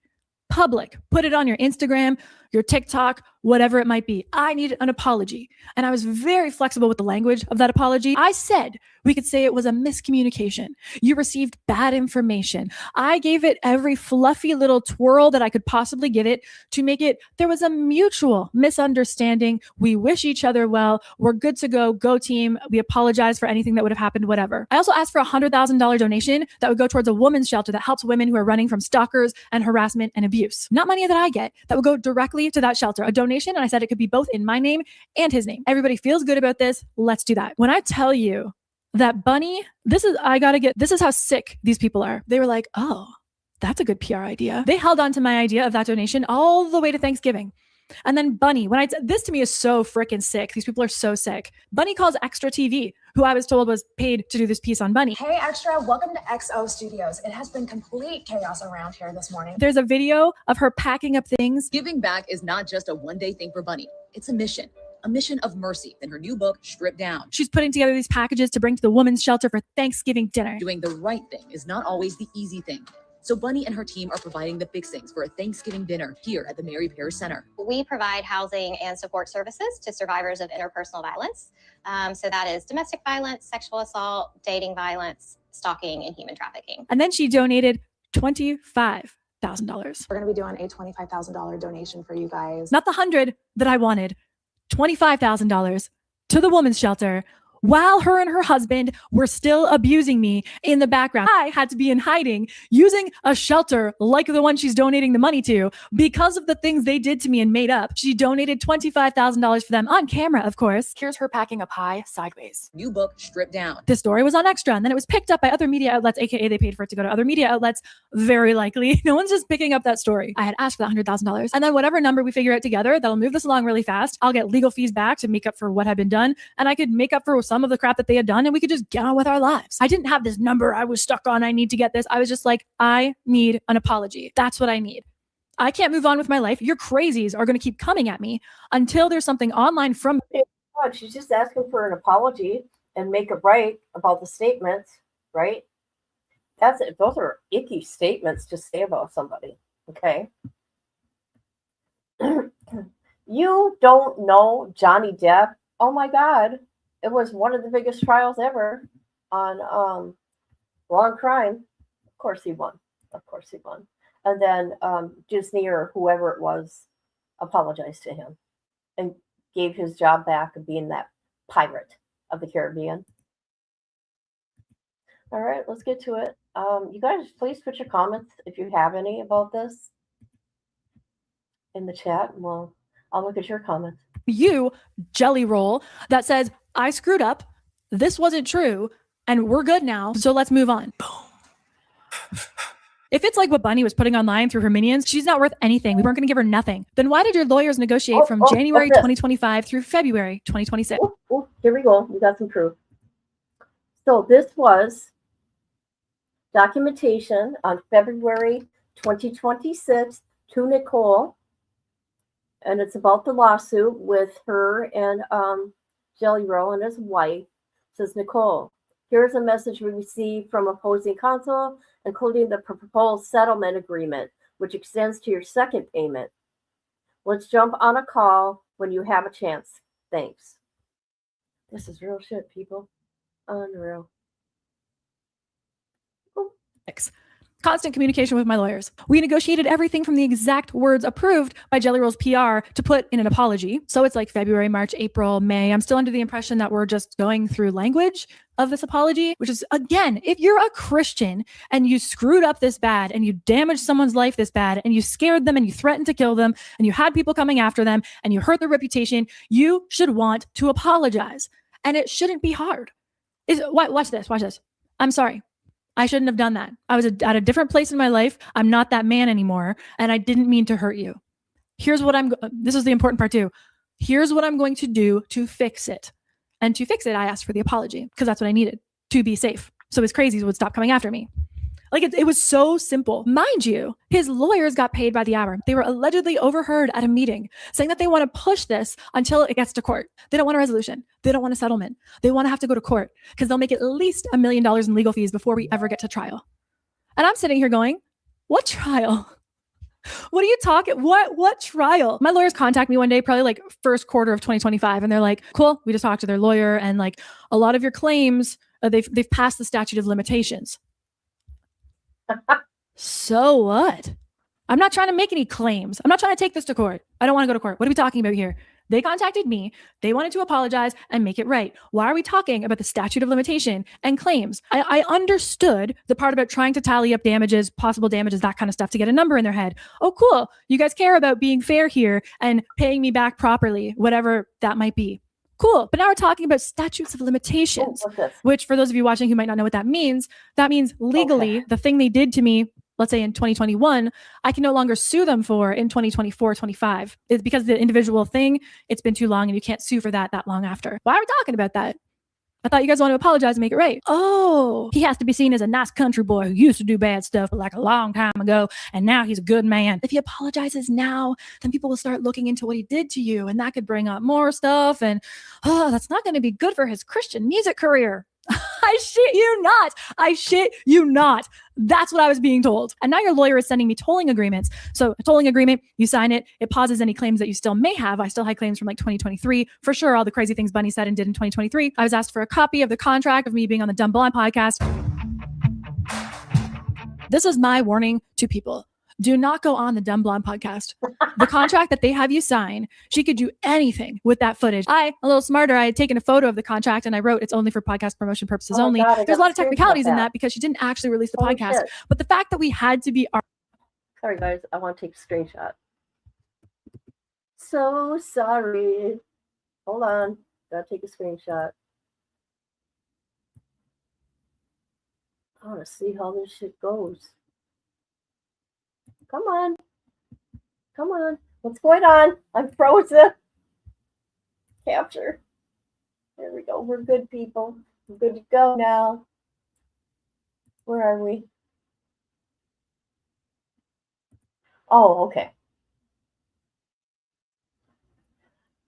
Public. Put it on your Instagram, your TikTok, whatever it might be. I need an apology. And I was very flexible with the language of that apology. I said we could say it was a miscommunication. You received bad information. I gave it every fluffy little twirl that I could possibly give it to make it, there was a mutual misunderstanding. We wish each other well. We're good to go. Go team. We apologize for anything that would have happened, whatever. I also asked for a $100,000 donation that would go towards a women's shelter that helps women who are running from stalkers and harassment and abuse. Not money that I get, that would go directly to that shelter. A donation, and I said it could be both in my name and his name. Everybody feels good about this. Let's do that. When I tell you that Bunne, this is how sick these people are. They were like, oh, that's a good PR idea. They held on to my idea of that donation all the way to Thanksgiving. And then Bunne, this to me is so freaking sick. These people are so sick. Bunne calls Extra TV, who I was told was paid to do this piece on Bunne. Hey, Extra, welcome to XO Studios. It has been complete chaos around here this morning. There's a video of her packing up things. Giving back is not just a one-day thing for Bunne. It's a mission of mercy. In her new book, Stripped Down. She's putting together these packages to bring to the women's shelter for Thanksgiving dinner. Doing the right thing is not always the easy thing. So Bunne and her team are providing the fixings for a Thanksgiving dinner here at the Mary Parrish Center. We provide housing and support services to survivors of interpersonal violence. So that is domestic violence, sexual assault, dating violence, stalking, and human trafficking. And then she donated $25,000. We're going to be doing a $25,000 donation for you guys. Not the 100 that I wanted, $25,000 to the women's shelter, while her and her husband were still abusing me in the background. I had to be in hiding using a shelter like the one she's donating the money to because of the things they did to me and made up. She donated $25,000 for them on camera, of course. Here's her packing a pie sideways. New book, Stripped Down. This story was on Extra, and then it was picked up by other media outlets, aka they paid for it to go to other media outlets. Very likely. No one's just picking up that story. I had asked for that $100,000, and then whatever number we figure out together, that'll move this along really fast. I'll get legal fees back to make up for what had been done, and I could make up for some of the crap that they had done, and we could just get on with our lives. I didn't have this number I was stuck on. I need to get this. I was just like, I need an apology. That's what I need. I can't move on with my life. Your crazies are going to keep coming at me until there's something online from. She's just asking for an apology and make it right about the statements, right? That's it. Those are icky statements to say about somebody. Okay. You don't know Johnny Depp? Oh my God. It was one of the biggest trials ever on Law and Crime. Of course he won. Of course he won. And then Disney or whoever it was apologized to him and gave his job back of being that pirate of the Caribbean. All right, let's get to it. You guys, please put your comments if you have any about this in the chat. Well, I'll look at your comments. You jelly roll that says, I screwed up. This wasn't true. And we're good now. So let's move on. Boom. If it's like what Bunny was putting online through her minions, she's not worth anything. We weren't going to give her nothing. Then why did your lawyers negotiate from January 2025 through February 2026? Here we go. We got some proof. So this was documentation on February 2026 to Nicole. And it's about the lawsuit with her and Jelly Roll and his wife. It says, Nicole, here's a message we received from opposing counsel, including the proposed settlement agreement, which extends to your second payment. Let's jump on a call when you have a chance. Thanks. This is real shit, people. Unreal. Constant communication with my lawyers. We negotiated everything from the exact words approved by Jelly Roll's PR to put in an apology. So it's like February, March, April, May. I'm still under the impression that we're just going through language of this apology, which is, again, if you're a Christian and you screwed up this bad and you damaged someone's life this bad and you scared them and you threatened to kill them and you had people coming after them and you hurt their reputation, you should want to apologize. And it shouldn't be hard. Watch this. Watch this. I'm sorry. I shouldn't have done that. I was at a different place in my life. I'm not that man anymore. And I didn't mean to hurt you. Here's what this is the important part too. Here's what I'm going to do to fix it. And to fix it, I asked for the apology because that's what I needed to be safe. So his crazies would stop coming after me. Like it was so simple. Mind you, his lawyers got paid by the hour. They were allegedly overheard at a meeting saying that they want to push this until it gets to court. They don't want a resolution. They don't want a settlement. They want to have to go to court because they'll make at least $1 million in legal fees before we ever get to trial. And I'm sitting here going, what trial? What are you talking? What trial? My lawyers contact me one day, probably like first quarter of 2025. And they're like, cool. We just talked to their lawyer and like a lot of your claims, they've passed the statute of limitations. So what? I'm not trying to make any claims. I'm not trying to take this to court. I don't want to go to court. What are we talking about here? They contacted me. They wanted to apologize and make it right. Why are we talking about the statute of limitation and claims? I understood the part about trying to tally up damages, possible damages, that kind of stuff to get a number in their head. Oh, cool. You guys care about being fair here and paying me back properly, whatever that might be. Cool. But now we're talking about statutes of limitations, which for those of you watching who might not know what that means legally, the thing they did to me, let's say in 2021, I can no longer sue them for in 2024, 25. It's because the individual thing, it's been too long and you can't sue for that long after. Why are we talking about that? I thought you guys want to apologize and make it right. Oh, he has to be seen as a nice country boy who used to do bad stuff like a long time ago, and now he's a good man. If he apologizes now, then people will start looking into what he did to you, and that could bring up more stuff, and that's not going to be good for his Christian music career. I shit you not. I shit you not. That's what I was being told. And now your lawyer is sending me tolling agreements. So a tolling agreement, you sign it. It pauses any claims that you still may have. I still had claims from like 2023. For sure, all the crazy things Bunny said and did in 2023. I was asked for a copy of the contract of me being on the Dumb Blonde podcast. This is my warning to people. Do not go on the Dumb Blonde podcast. The contract that they have you sign, she could do anything with that footage. A little smarter, I had taken a photo of the contract and I wrote, it's only for podcast promotion purposes only. God, there's a lot of technicalities in that because she didn't actually release the podcast. Shit. But the fact that we had to be... Sorry, guys. I want to take a screenshot. So sorry. Hold on. Gotta take a screenshot. I want to see how this shit goes. Come on. Come on. What's going on? I'm frozen. Capture. There we go. We're good people. We're good to go now. Where are we? Oh, okay.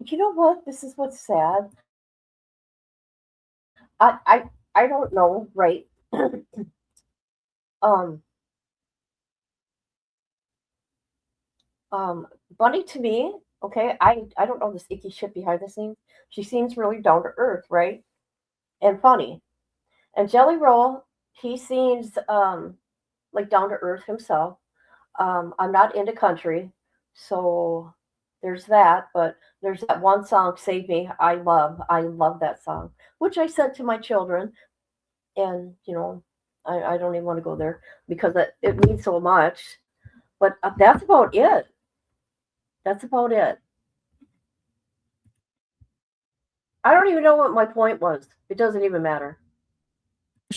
You know what? This is what's sad. I don't know, right? um Bunny to me, okay, I don't know this icky shit behind the scenes. She seems really down to earth, right? And funny. And Jelly Roll, he seems like down to earth himself. I'm not into country, so there's that. But there's that one song, "Save Me." I love that song, which I sent to my children. And I don't even want to go there because it means so much. But that's about it. That's about it. I don't even know what my point was. It doesn't even matter.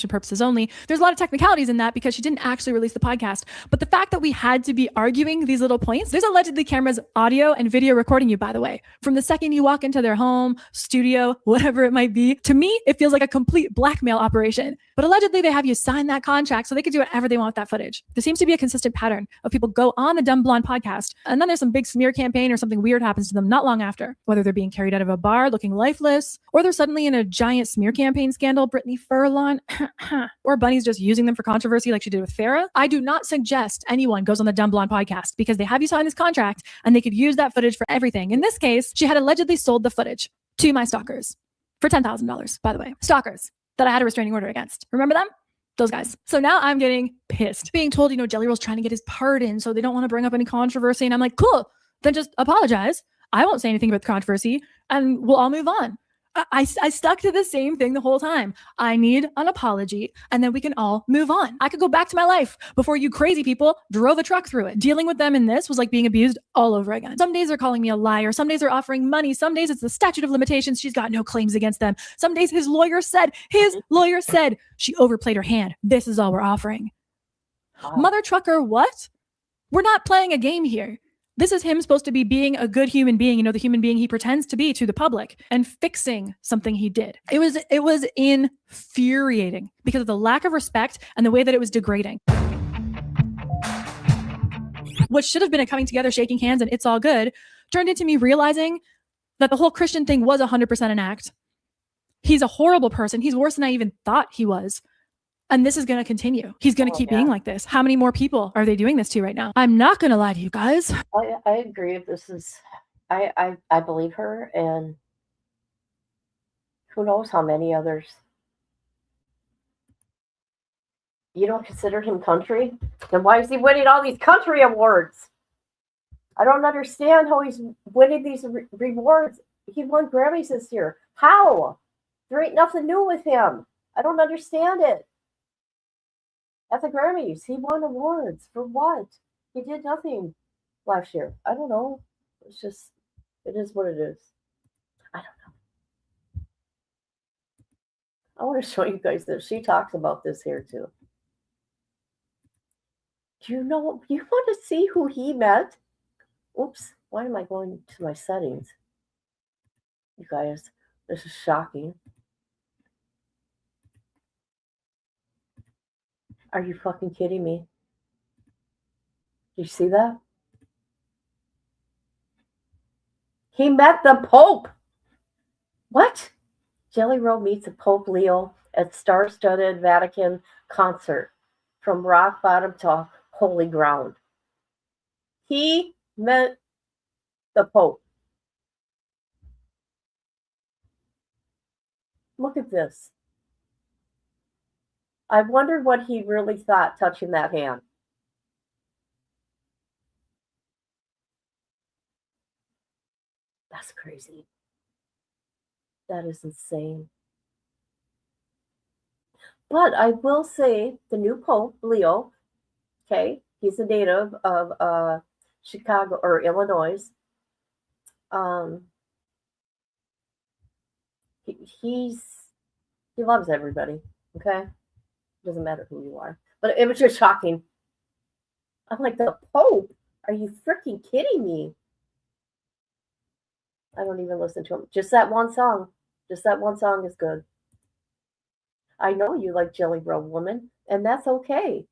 Purposes only. There's a lot of technicalities in that because she didn't actually release the podcast. But the fact that we had to be arguing these little points, there's allegedly cameras, audio and video recording you, by the way, from the second you walk into their home, studio, whatever it might be. To me, it feels like a complete blackmail operation. But allegedly they have you sign that contract so they can do whatever they want with that footage. There seems to be a consistent pattern of people go on the Dumb Blonde podcast and then there's some big smear campaign or something weird happens to them not long after, whether they're being carried out of a bar looking lifeless or they're suddenly in a giant smear campaign scandal, Brittany Furlan, or Bunny's just using them for controversy like she did with Farrah. I do not suggest anyone goes on the Dumb Blonde podcast because they have you sign this contract and they could use that footage for everything. In this case, she had allegedly sold the footage to my stalkers for $10,000, by the way. Stalkers that I had a restraining order against. Remember them? Those guys. So now I'm getting pissed. Being told, Jelly Roll's trying to get his pardon, so they don't want to bring up any controversy. And I'm like, cool, then just apologize. I won't say anything about the controversy and we'll all move on. I stuck to the same thing the whole time. I need an apology and then we can all move on. I could go back to my life before you crazy people drove a truck through it. Dealing with them in this was like being abused all over again. Some days they're calling me a liar. Some days they're offering money. Some days it's the statute of limitations. She's got no claims against them. Some days his lawyer said she overplayed her hand. This is all we're offering. Wow. Mother trucker, what? We're not playing a game here. This is him supposed to be being a good human being, the human being he pretends to be to the public and fixing something he did. It was infuriating because of the lack of respect and the way that it was degrading. What should have been a coming together, shaking hands, and it's all good, turned into me realizing that the whole Christian thing was 100% an act. He's a horrible person. He's worse than I even thought he was. And this is going to continue. He's going to keep being like this. How many more people are they doing this to right now? I'm not going to lie to you guys. I agree. This is, I believe her, and who knows how many others. You don't consider him country? Then why is he winning all these country awards? I don't understand how he's winning these rewards. He won Grammys this year. How? There ain't nothing new with him. I don't understand it. At the Grammys, he won awards for what? He did nothing last year. I don't know. It's just, it is what it is. I don't know. I want to show you guys this. She talks about this here too. You want to see who he met? Oops, why am I going to my settings? You guys, this is shocking. Are you fucking kidding me? Did you see that? He met the Pope. What? Jelly Roll meets the Pope Leo at star-studded Vatican concert. From rock bottom to holy ground. He met the Pope. Look at this. I wonder what he really thought touching that hand. That's crazy. That is insane. But I will say the new Pope, Leo, okay, he's a native of Chicago or Illinois. He loves everybody, okay? Doesn't matter who you are. But it was just shocking. I'm like, the Pope? Are you freaking kidding me? I don't even listen to him. Just that one song. Just that one song is good. I know you like Jelly Roll Woman, and that's okay.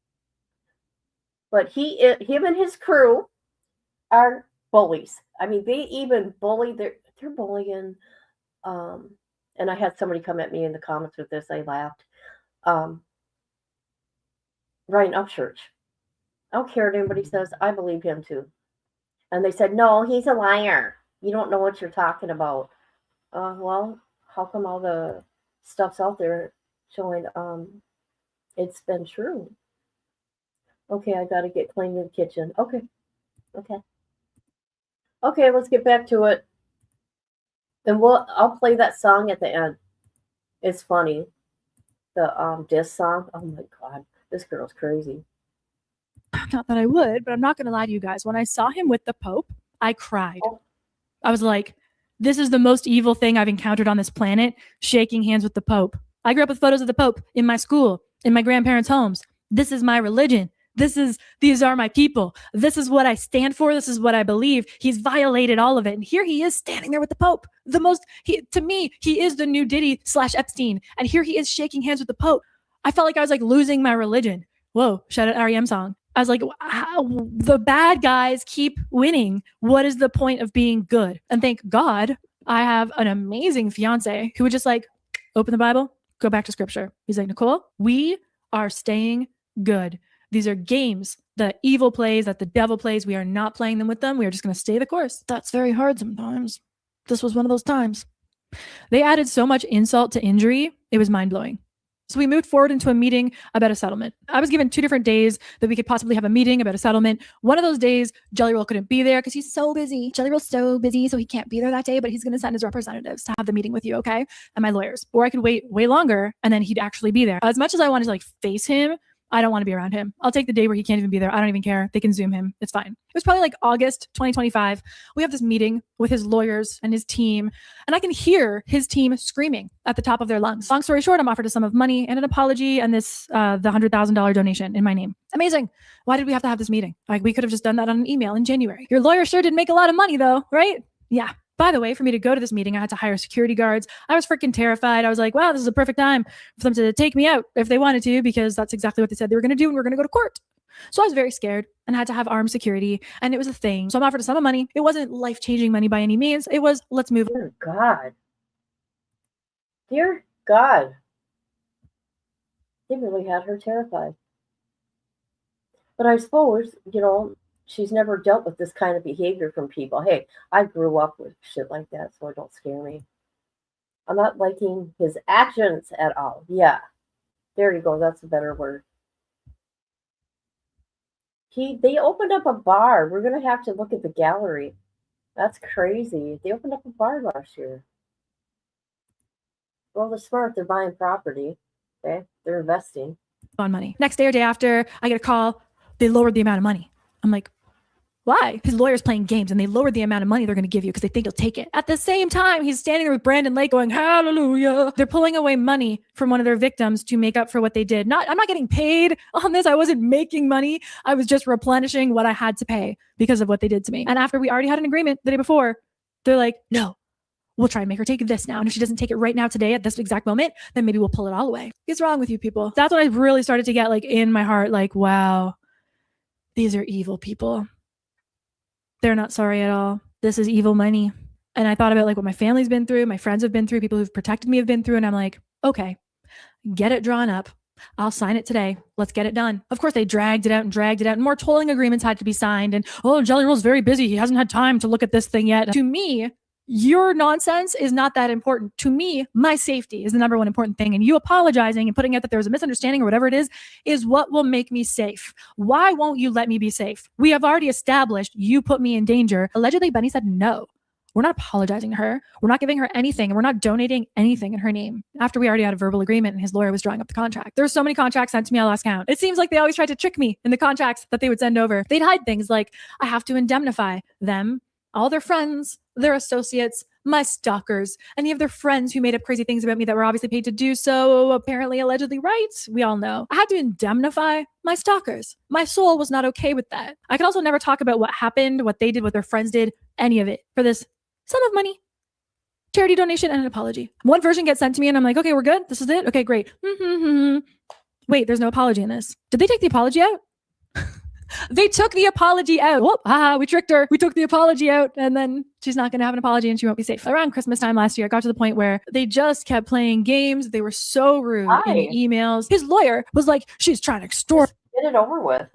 But him and his crew, are bullies. I mean, they even bully. They're bullying. And I had somebody come at me in the comments with this. I laughed. Ryan Upchurch. I don't care what anybody says. I believe him too. And they said, no, he's a liar. You don't know what you're talking about. Well, how come all the stuff's out there showing it's been true? Okay, I got to get clean in the kitchen. Okay, let's get back to it. And I'll play that song at the end. It's funny. The diss song. Oh my God, this girl's crazy. Not that I would, but I'm not going to lie to you guys. When I saw him with the Pope, I cried. I was like, this is the most evil thing I've encountered on this planet, shaking hands with the Pope. I grew up with photos of the Pope in my school, in my grandparents' homes. This is my religion. These are my people. This is what I stand for. This is what I believe. He's violated all of it. And here he is standing there with the Pope. To me, he is the new Diddy / Epstein. And here he is shaking hands with the Pope. I felt like I was like losing my religion. Whoa, shout out REM song. I was like, the bad guys keep winning. What is the point of being good? And thank God I have an amazing fiance who would just like open the Bible, go back to scripture. He's like, Nicole, we are staying good. These are games that evil plays, that the devil plays. We are not playing them with them. We are just going to stay the course. That's very hard sometimes. This was one of those times. They added so much insult to injury. It was mind-blowing. So we moved forward into a meeting about a settlement. I was given 2 different days that we could possibly have a meeting about a settlement. One of those days, Jelly Roll couldn't be there because he's so busy. Jelly Roll's so busy, so he can't be there that day, but he's going to send his representatives to have the meeting with you, okay? And my lawyers. Or I could wait way longer, and then he'd actually be there. As much as I wanted to like face him, I don't want to be around him. I'll take the day where he can't even be there. I don't even care. They can Zoom him. It's fine. It was probably like August 2025. We have this meeting with his lawyers and his team, and I can hear his team screaming at the top of their lungs. Long story short, I'm offered a sum of money and an apology and the $100,000 donation in my name. Amazing. Why did we have to have this meeting? Like, we could have just done that on an email in January. Your lawyer sure did make a lot of money though, right? Yeah. By the way, for me to go to this meeting, I had to hire security guards. I was freaking terrified. I was like, wow, this is a perfect time for them to take me out if they wanted to, because that's exactly what they said they were going to do, and we're going to go to court. So I was very scared and had to have armed security, and it was a thing. So I'm offered a sum of money. It wasn't life-changing money by any means. It was, let's move. Dear God. Dear God. They really had her terrified. But I suppose, she's never dealt with this kind of behavior from people. Hey, I grew up with shit like that, so it don't scare me. I'm not liking his actions at all. Yeah. There you go. That's a better word. They opened up a bar. We're going to have to look at the gallery. That's crazy. They opened up a bar last year. Well, they're smart. They're buying property. Okay. They're investing. On money. Next day or day after, I get a call. They lowered the amount of money. I'm like, why? His lawyer's playing games and they lowered the amount of money they're going to give you because they think you'll take it. At the same time, he's standing there with Brandon Lake going, hallelujah. They're pulling away money from one of their victims to make up for what they did. I'm not getting paid on this. I wasn't making money. I was just replenishing what I had to pay because of what they did to me. And after we already had an agreement the day before, they're like, no, we'll try and make her take this now. And if she doesn't take it right now today at this exact moment, then maybe we'll pull it all away. What's wrong with you people? That's what I really started to get like in my heart. Like, wow, these are evil people. They're not sorry at all. This is evil money. And I thought about like what my family's been through, my friends have been through, people who've protected me have been through. And I'm like, okay, get it drawn up. I'll sign it today. Let's get it done. Of course, they dragged it out. And more tolling agreements had to be signed. And Jelly Roll's very busy. He hasn't had time to look at this thing yet. To me, your nonsense is not that important. To me, my safety is the number one important thing. And you apologizing and putting out that there was a misunderstanding or whatever it is what will make me safe. Why won't you let me be safe? We have already established you put me in danger. Allegedly, Bunny said no. We're not apologizing to her. We're not giving her anything. And we're not donating anything in her name after we already had a verbal agreement and his lawyer was drawing up the contract. There were so many contracts sent to me, I lost count. It seems like they always tried to trick me in the contracts that they would send over. They'd hide things like I have to indemnify them, all their friends, their associates, my stalkers, any of their friends who made up crazy things about me that were obviously paid to do so, apparently, allegedly, right? We all know. I had to indemnify my stalkers. My soul was not okay with that. I could also never talk about what happened, what they did, what their friends did, any of it for this sum of money, charity donation, and an apology. One version gets sent to me and I'm like, okay, we're good. This is it. Okay, great. Wait, there's no apology in this. Did they take the apology out? They took the apology out. Whoop, we tricked her. We took the apology out, and then she's not going to have an apology and she won't be safe. Around Christmas time last year, it got to the point where they just kept playing games. They were so rude in the emails. His lawyer was like, she's trying to extort. Get it over with.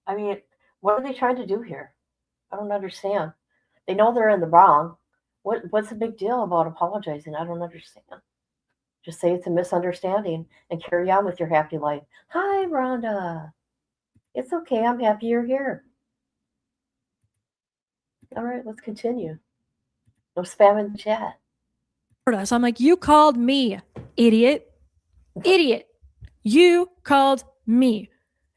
I mean, what are they trying to do here? I don't understand. They know they're in the wrong. What's the big deal about apologizing? I don't understand. Just say it's a misunderstanding and carry on with your happy life. Hi, Rhonda. It's okay. I'm happy you're here. All right, let's continue. No spamming the chat. So I'm like, you called me, idiot. Idiot. You called me.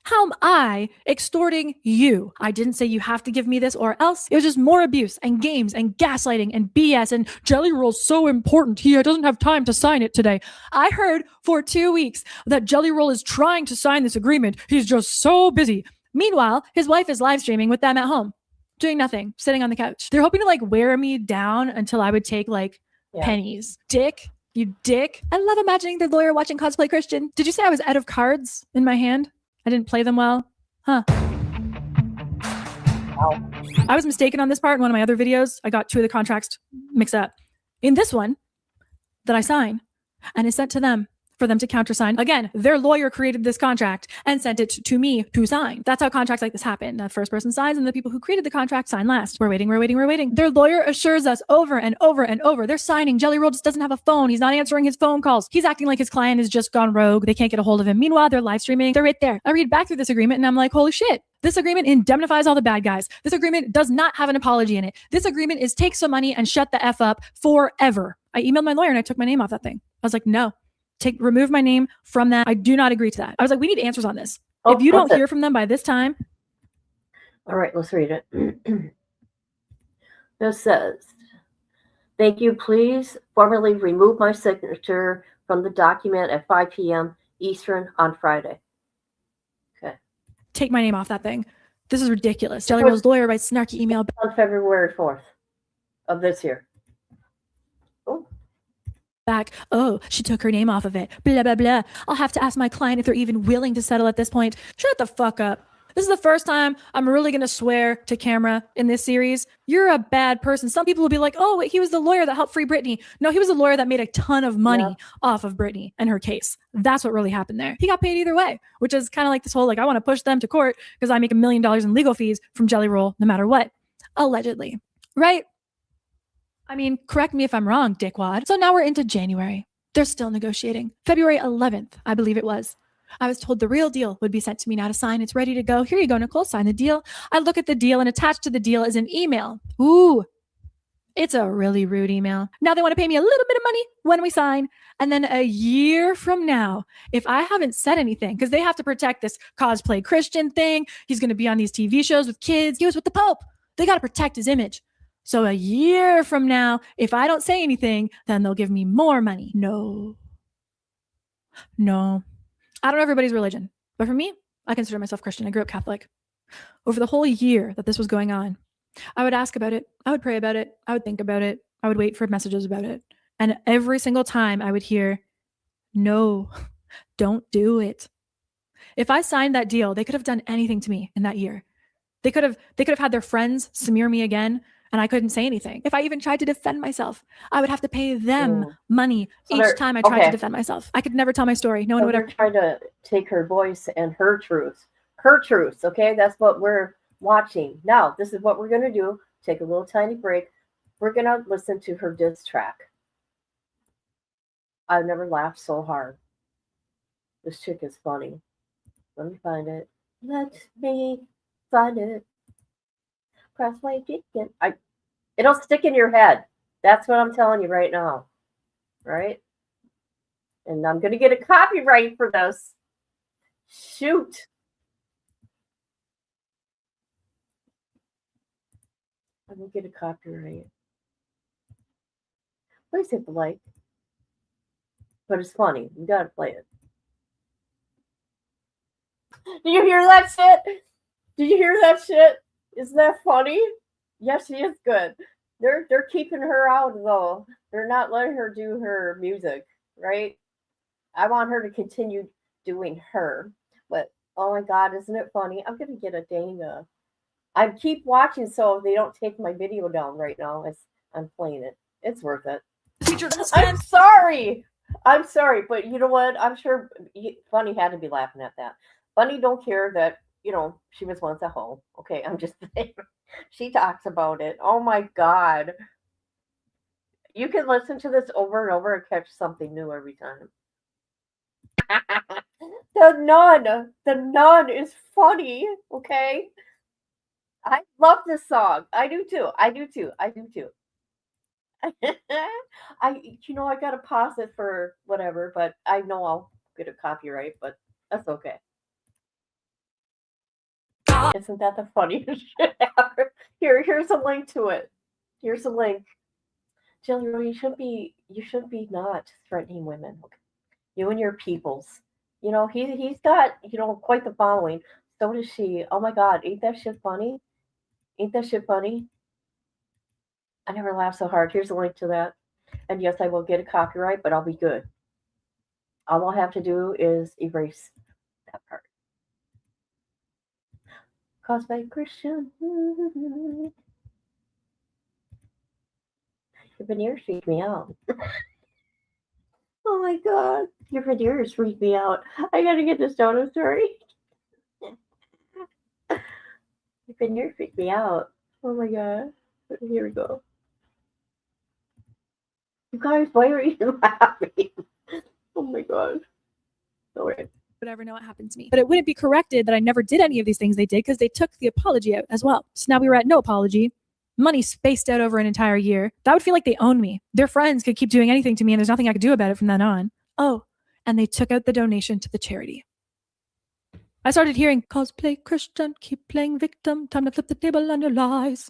How am I extorting you? I didn't say you have to give me this or else. It was just more abuse and games and gaslighting and BS and Jelly Roll's so important. He doesn't have time to sign it today. I heard for 2 weeks that Jelly Roll is trying to sign this agreement. He's just so busy. Meanwhile, his wife is live streaming with them at home, doing nothing, sitting on the couch. They're hoping to like wear me down until I would take like pennies. Dick. You dick. I love imagining the lawyer watching Cosplay Christian. Did you say I was out of cards in my hand? I didn't play them well? Huh. I was mistaken on this part in one of my other videos. I got 2 of the contracts mixed up. In this one that I sign and is sent to them for them to countersign. Again, their lawyer created this contract and sent it to me to sign. That's how contracts like this happen. The first person signs and the people who created the contract sign last. We're waiting. Their lawyer assures us over and over and over. They're signing. Jelly Roll just doesn't have a phone. He's not answering his phone calls. He's acting like his client has just gone rogue. They can't get a hold of him. Meanwhile, they're live streaming. They're right there. I read back through this agreement and I'm like, holy shit. This agreement indemnifies all the bad guys. This agreement does not have an apology in it. This agreement is take some money and shut the F up forever. I emailed my lawyer and I took my name off that thing. I was like, no. Remove my name from that. I do not agree to that. I was like, we need answers on this. If you don't hear from them by this time. All right, let's read it. This says, thank you. Please formally remove my signature from the document at 5 p.m. Eastern on Friday. Okay. Take my name off that thing. This is ridiculous. Jelly Roll's lawyer writes snarky email. On February 4th of this year. Back. Oh, she took her name off of it. Blah, blah, blah. I'll have to ask my client if they're even willing to settle at this point. Shut the fuck up. This is the first time I'm really going to swear to camera in this series. You're a bad person. Some people will be like, oh, he was the lawyer that helped free Britney. No, he was a lawyer that made a ton of money off of Britney and her case. That's what really happened there. He got paid either way, which is kind of like this whole, like, I want to push them to court because I make $1 million in legal fees from Jelly Roll no matter what. Allegedly. Right? I mean, correct me if I'm wrong, dickwad. So now we're into January. They're still negotiating. February 11th, I believe it was. I was told the real deal would be sent to me now to sign. It's ready to go. Here you go, Nicole. Sign the deal. I look at the deal and attached to the deal is an email. Ooh, it's a really rude email. Now they want to pay me a little bit of money when we sign. And then a year from now, if I haven't said anything, because they have to protect this cosplay Christian thing. He's going to be on these TV shows with kids. He was with the Pope. They got to protect his image. So a year from now, if I don't say anything, then they'll give me more money. No. I don't know everybody's religion, but for me, I consider myself Christian. I grew up Catholic. Over the whole year that this was going on, I would ask about it. I would pray about it. I would think about it. I would wait for messages about it. And every single time I would hear, no, don't do it. If I signed that deal, they could have done anything to me in that year. They could have had their friends smear me again. And I couldn't say anything. If I even tried to defend myself, I would have to pay them money each time I tried to defend myself. I could never tell my story. No one would ever try to take her voice and her truth. Her truth, okay? That's what we're watching. Now, this is what we're going to do. Take a little tiny break. We're going to listen to her diss track. I've never laughed so hard. This chick is funny. Let me find it. Let me find it. Press my chicken. It'll stick in your head. That's what I'm telling you right now. Right? And I'm going to get a copyright for this. Shoot. I'm going to get a copyright. Please hit the like. But it's funny. You got to play it. Did you hear that shit? Did you hear that shit? Isn't that funny? Yes, she is good. They're keeping her out though. They're not letting her do her music, right? I want her to continue doing her, but Oh my God, isn't it funny? I'm gonna get a dang. I keep watching so they don't take my video down right now as I'm playing it. It's worth it. I'm sorry. I'm sorry, but you know what? I'm sure Bunny had to be laughing at that. Bunny don't care that, she was once a hoe. Okay, I'm just saying. She talks about it. Oh my God. You can listen to this over and over and catch something new every time. The nun is funny, okay? I love this song. I do too. I do too. I do too. I gotta pause it for whatever, but I know I'll get a copyright, but that's okay. Isn't that the funniest shit ever? Here's a link to it. Here's a link. Jill, you should be not threatening women. Okay? You and your peoples. He's got, quite the following. So does she. Oh my God, ain't that shit funny? Ain't that shit funny? I never laughed so hard. Here's a link to that. And yes, I will get a copyright, but I'll be good. All I'll have to do is erase that part. Caused by Christian. Your veneers freak me out. Oh my God. Your veneers freak me out. I gotta get this down. I'm sorry. Your veneers freak me out. Oh my God. Here we go. You guys, why are you laughing? Oh my God. Sorry. Would ever know what happened to me. But it wouldn't be corrected that I never did any of these things they did because they took the apology out as well. So now we were at no apology. Money spaced out over an entire year. That would feel like they own me. Their friends could keep doing anything to me and there's nothing I could do about it from then on. Oh, and they took out the donation to the charity. I started hearing, cosplay Christian, keep playing victim, time to flip the table on your lies.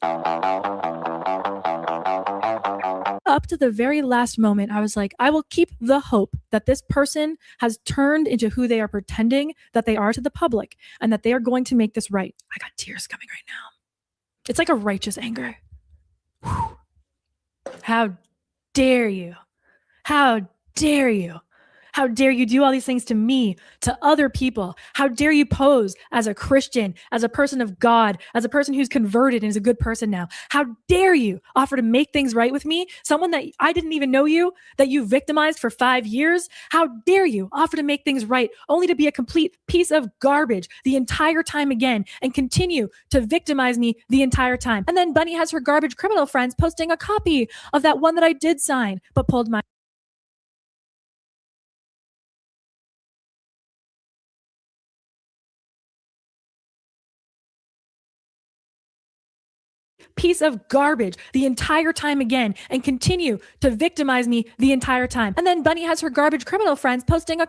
Up to the very last moment, I was like, I will keep the hope that this person has turned into who they are pretending that they are to the public and that they are going to make this right. I got tears coming right now. It's like a righteous anger. Whew. How dare you? How dare you? How dare you do all these things to me, to other people? How dare you pose as a Christian, as a person of God, as a person who's converted and is a good person now? How dare you offer to make things right with me? Someone that I didn't even know you, that you victimized for 5 years? How dare you offer to make things right only to be a complete piece of garbage the entire time again and continue to victimize me the entire time? And then Bunny has her garbage criminal friends posting a copy of that one that I did sign, but pulled my piece of garbage the entire time again and continue to victimize me the entire time. And then Bunny has her garbage criminal friends posting a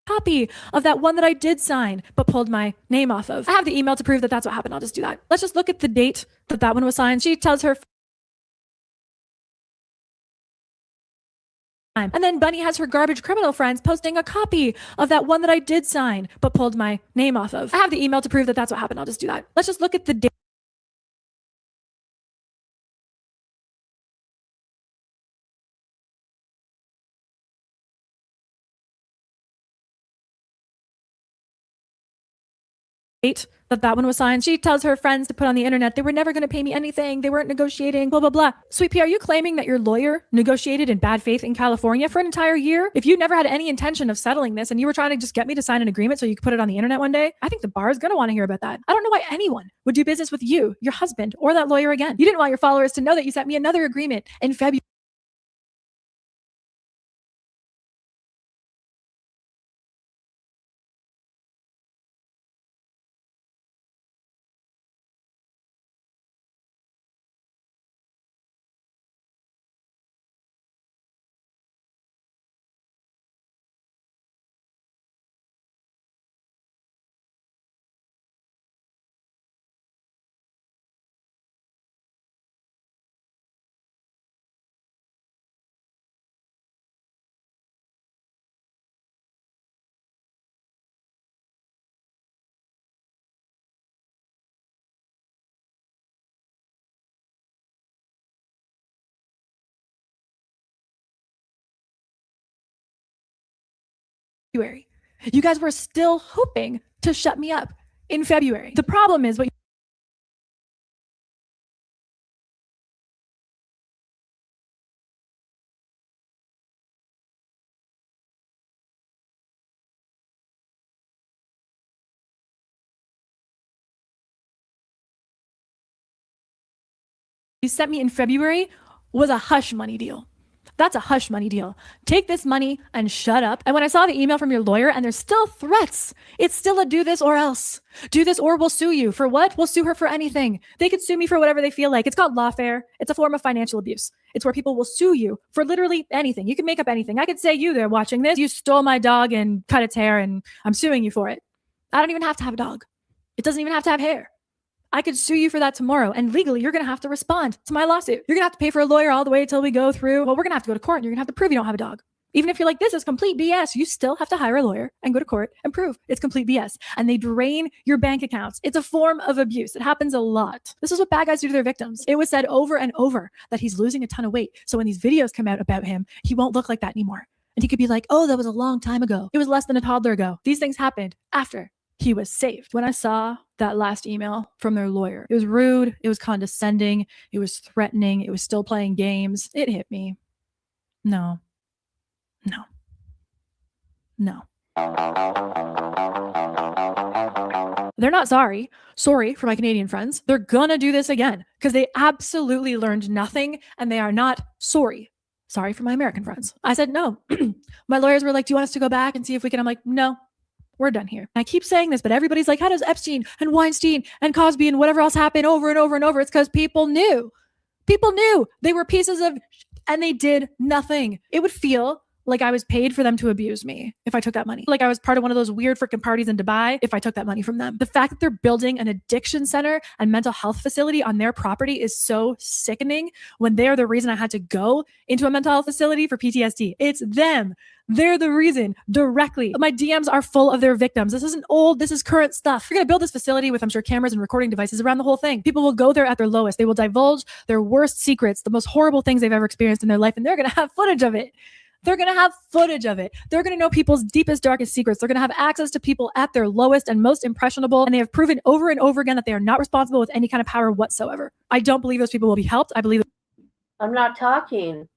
copy of that one that I did sign but pulled my name off of. I have the email to prove that that's what happened. I'll just do that. Let's just look at the date that one was signed. She tells her and then Bunny has her garbage criminal friends posting a copy of that one that I did sign but pulled my name off of. I have the email to prove that that's what happened. I'll just do that. Let's just look at the date. That one was signed. She tells her friends to put on the internet they were never going to pay me anything. They weren't negotiating, blah, blah, blah. Sweet Pea, are you claiming that your lawyer negotiated in bad faith in California for an entire year? If you never had any intention of settling this and you were trying to just get me to sign an agreement so you could put it on the internet one day, I think the bar is going to want to hear about that. I don't know why anyone would do business with you, your husband, or that lawyer again. You didn't want your followers to know that you sent me another agreement in February. February. You guys were still hoping to shut me up in February. The problem is what you sent me in February was a hush money deal. That's a hush money deal. Take this money and shut up. And when I saw the email from your lawyer and there's still threats, it's still a do this or else. Do this or we'll sue you. For what? We'll sue her for anything. They could sue me for whatever they feel like. It's called lawfare. It's a form of financial abuse. It's where people will sue you for literally anything. You can make up anything. I could say you there watching this, you stole my dog and cut its hair and I'm suing you for it. I don't even have to have a dog. It doesn't even have to have hair. I could sue you for that tomorrow. And legally, you're going to have to respond to my lawsuit. You're going to have to pay for a lawyer all the way until we go through. Well, we're going to have to go to court and you're going to have to prove you don't have a dog. Even if you're like, this is complete BS, you still have to hire a lawyer and go to court and prove it's complete BS. And they drain your bank accounts. It's a form of abuse. It happens a lot. This is what bad guys do to their victims. It was said over and over that he's losing a ton of weight. So when these videos come out about him, he won't look like that anymore. And he could be like, oh, that was a long time ago. It was less than a toddler ago. These things happened after he was saved. When I saw that last email from their lawyer, it was rude, it was condescending, it was threatening, it was still playing games. It hit me. No. They're not sorry. Sorry for my Canadian friends. They're gonna do this again because they absolutely learned nothing and they are not sorry. Sorry for my American friends. I said no. My lawyers were like, do you want us to go back and see if we can? I'm like, no. We're done here. And I keep saying this, but everybody's like, how does Epstein and Weinstein and Cosby and whatever else happen over and over and over? It's because people knew. People knew they were pieces of, and they did nothing. It would feel like I was paid for them to abuse me if I took that money. Like I was part of one of those weird freaking parties in Dubai if I took that money from them. The fact that they're building an addiction center and mental health facility on their property is so sickening when they're the reason I had to go into a mental health facility for PTSD. It's them. They're the reason directly. My DMs are full of their victims. This isn't old. This is current stuff. You're going to build this facility with, I'm sure, cameras and recording devices around the whole thing. People will go there at their lowest. They will divulge their worst secrets, the most horrible things they've ever experienced in their life. And they're going to have footage of it. They're going to have footage of it. They're going to know people's deepest, darkest secrets. They're going to have access to people at their lowest and most impressionable. And they have proven over and over again that they are not responsible with any kind of power whatsoever. I don't believe those people will be helped. I believe. I'm not talking.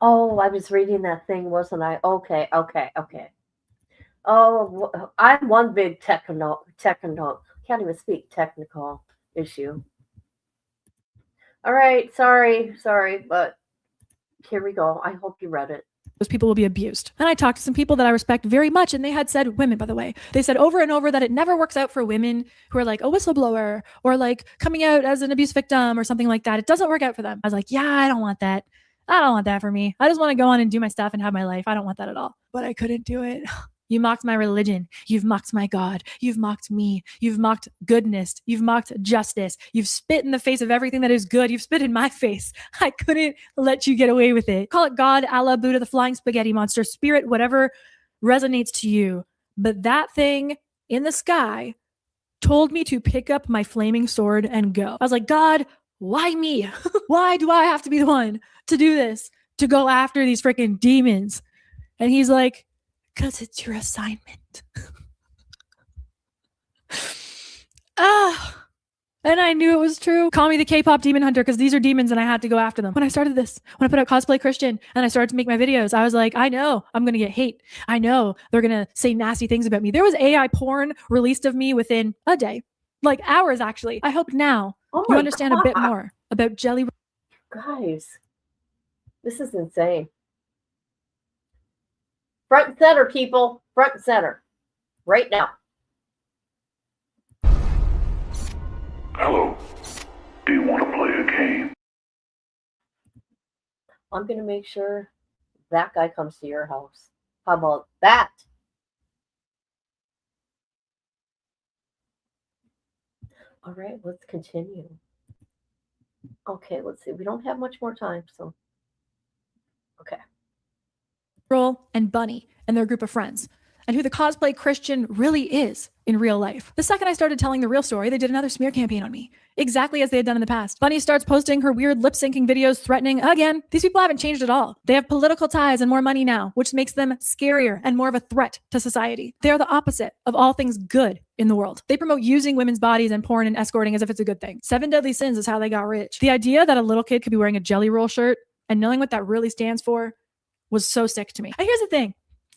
Oh, I was reading that thing, wasn't I? Okay. Oh, I'm one big technical, can't even speak, technical issue. All right, sorry, but here we go. I hope you read it. Those people will be abused. And I talked to some people that I respect very much, and they had said, women, by the way, they said over and over that it never works out for women who are like a whistleblower or like coming out as an abuse victim or something like that. It doesn't work out for them. I was like, yeah, I don't want that. I don't want that for me. I just want to go on and do my stuff and have my life. I don't want that at all. But I couldn't do it. You mocked my religion. You've mocked my God. You've mocked me. You've mocked goodness. You've mocked justice. You've spit in the face of everything that is good. You've spit in my face. I couldn't let you get away with it. Call it God, Allah, Buddha, the flying spaghetti monster, spirit, whatever resonates to you. But that thing in the sky told me to pick up my flaming sword and go. I was like, God, why me? Why do I have to be the one to do this? To go after these freaking demons? And he's like, because it's your assignment. And I knew it was true. Call me the K-pop demon hunter because these are demons and I had to go after them. When I started this, when I put out Cosplay Christian and I started to make my videos, I was like, I know I'm going to get hate. I know they're going to say nasty things about me. There was AI porn released of me within a day, like hours actually. I hope now you understand a bit more about Jelly. Guys, this is insane. Front and center, people. Front and center. Right now. Hello. Do you want to play a game? I'm going to make sure that guy comes to your house. How about that? All right, let's continue. Okay, let's see. We don't have much more time, so. Okay. And Bunny and their group of friends. and who the cosplay Christian really is in real life. The second I started telling the real story, they did another smear campaign on me, exactly as they had done in the past. Bunny starts posting her weird lip syncing videos threatening again. These people haven't changed at all. They have political ties and more money now, which makes them scarier and more of a threat to society. They are the opposite of all things good in the world. They promote using women's bodies and porn and escorting as if it's a good thing. 7 deadly sins is how they got rich. The idea that a little kid could be wearing a Jelly Roll shirt and knowing what that really stands for was so sick to me. And here's the thing.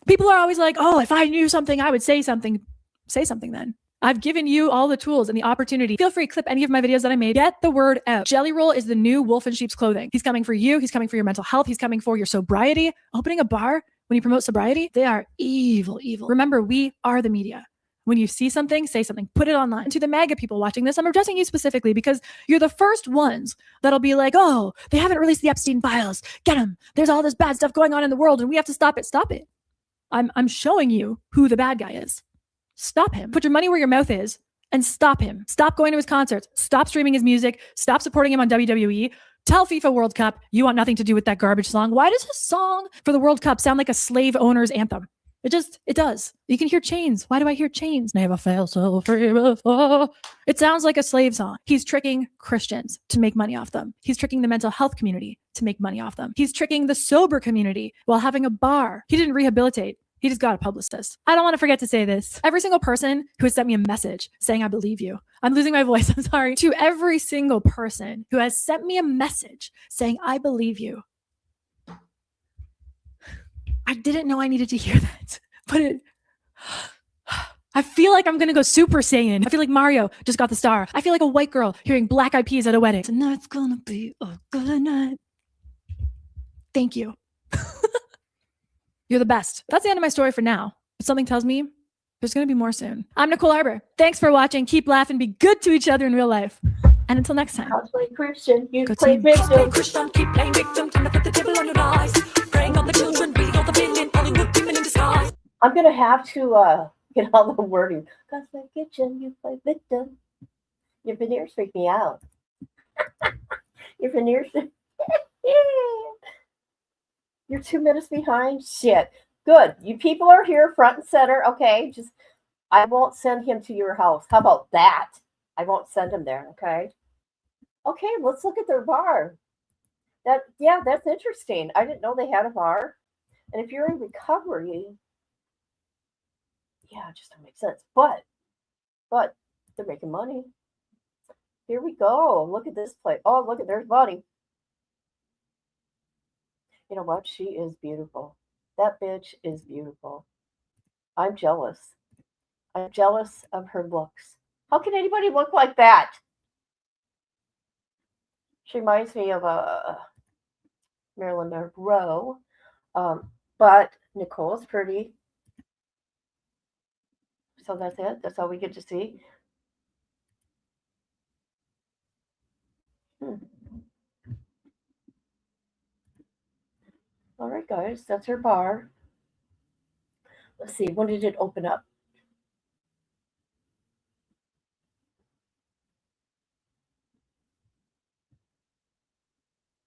People are always like, oh, if I knew something, I would say something. Say something then. I've given you all the tools and the opportunity. Feel free to clip any of my videos that I made. Get the word out. Jelly Roll is the new wolf in sheep's clothing. He's coming for you. He's coming for your mental health. He's coming for your sobriety. Opening a bar when you promote sobriety, they are evil, evil. Remember, we are the media. When you see something, say something, put it online. And to the MAGA people watching this, I'm addressing you specifically because you're the first ones that'll be like, oh, they haven't released the Epstein files. Get them. There's all this bad stuff going on in the world and we have to stop it. Stop it. I'm showing you who the bad guy is. Stop him. Put your money where your mouth is and stop him. Stop going to his concerts. Stop streaming his music. Stop supporting him on WWE. Tell FIFA World Cup you want nothing to do with that garbage song. Why does his song for the World Cup sound like a slave owner's anthem? It does. You can hear chains. Why do I hear chains? Never felt so free before. It sounds like a slave song. He's tricking Christians to make money off them. He's tricking the mental health community to make money off them. He's tricking the sober community while having a bar. He didn't rehabilitate. He just got a publicist. I don't want to forget to say this. Every single person who has sent me a message saying, I believe you. I'm losing my voice. I'm sorry. To every single person who has sent me a message saying, I believe you. I didn't know I needed to hear that, but I feel like I'm going to go Super Saiyan. I feel like Mario just got the star. I feel like a white girl hearing Black Eyed Peas at a wedding. Tonight's going to be a good night. Thank you. You're the best. That's the end of my story for now. But something tells me there's going to be more soon. I'm Nicole Arbour. Thanks for watching. Keep laughing. Be good to each other in real life. And until next time. Cosplay Christian, you Go play team. victim. Christian, keep playing victim. Time to put the devil on your eyes. Praying on the children, beating all the villain, Hollywood demon in disguise. I'm going to have to get all the wording. Cosplay Christian, you play victim. Your veneers freak me out. Your veneers. You're 2 minutes behind. Shit. Good. You people are here front and center. Okay. Just, I won't send him to your house. How about that? I won't send him there. Okay. Okay. Let's look at their bar. That's interesting. I didn't know they had a bar. And if you're in recovery, yeah, it just don't make sense. But they're making money. Here we go. Look at this place. Oh, look at, there's Bunny. You know what? She is beautiful. That bitch is beautiful. I'm jealous. I'm jealous of her looks. How can anybody look like that? She reminds me of Marilyn Monroe. But Nicole is pretty. So that's it. That's all we get to see. All right, guys, that's her bar. Let's see, when did it open up?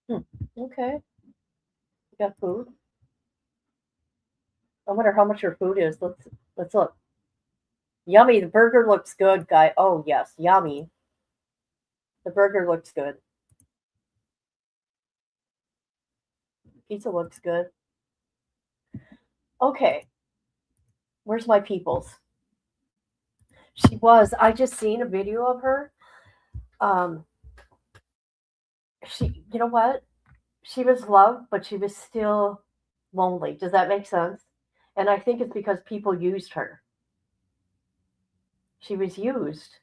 Okay. We got food. I wonder how much her food is. Let's look. Yummy. The burger looks good, guy. Oh yes, yummy. The burger looks good. Pizza looks good. Okay. Where's my peoples? She was. I just seen a video of her. She, you know what? She was loved, but she was still lonely. Does that make sense? And I think it's because people used her. She was used.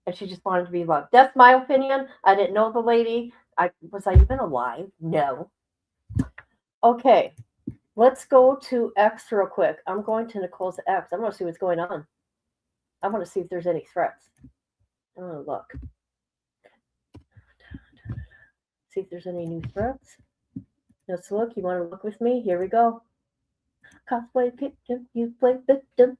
And she just wanted to be loved. That's my opinion. I didn't know the lady. Was I even alive? No. Okay, let's go to X real quick. I'm going to Nicole's X. I want to see what's going on. I want to see if there's any threats. I'm going to look. See if there's any new threats. Let's look. You want to look with me? Here we go. Cosplay victim. You play victim.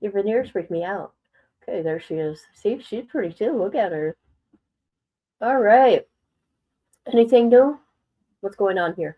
Your veneers freak me out. Okay, there she is. See, she's pretty too. Look at her. All right. Anything new? What's going on here?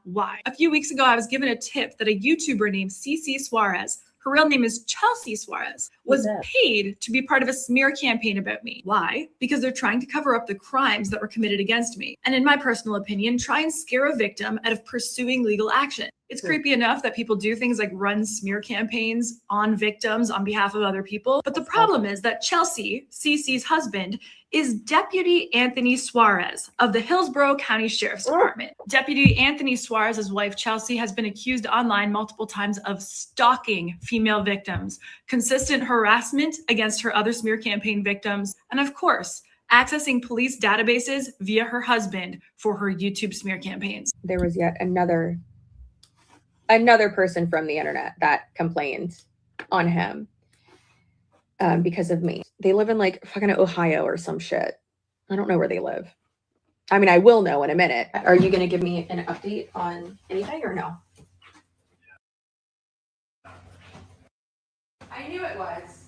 why. A few weeks ago, I was given a tip that a YouTuber named CC Suarez, her real name is Chelsea Suarez, was paid to be part of a smear campaign about me. Why? Because they're trying to cover up the crimes that were committed against me. And in my personal opinion, try and scare a victim out of pursuing legal action. It's creepy enough that people do things like run smear campaigns on victims on behalf of other people. But the problem is that Chelsea, CC's husband, is Deputy Anthony Suarez of the Hillsborough County Sheriff's Department. Deputy Anthony Suarez's wife, Chelsea, has been accused online multiple times of stalking female victims, consistent harassment against her other smear campaign victims, and of course, accessing police databases via her husband for her YouTube smear campaigns. There was yet another person from the internet that complained on him because of me. They live in like fucking Ohio or some shit. I don't know where they live. I mean, I will know in a minute. Are you going to give me an update on anything or no? I knew it was.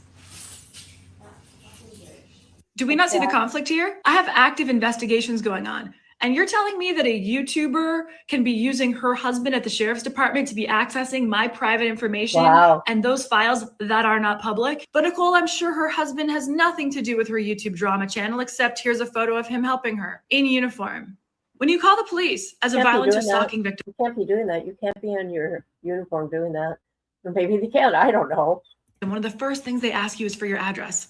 Do we not see the conflict here? I have active investigations going on. And you're telling me that a YouTuber can be using her husband at the sheriff's department to be accessing my private information and those files that are not public? But Nicole, I'm sure her husband has nothing to do with her YouTube drama channel, except here's a photo of him helping her in uniform. When you call the police as a violence or stalking victim. You can't be doing that. You can't be in your uniform doing that. Or maybe they can. I don't know. And one of the first things they ask you is for your address.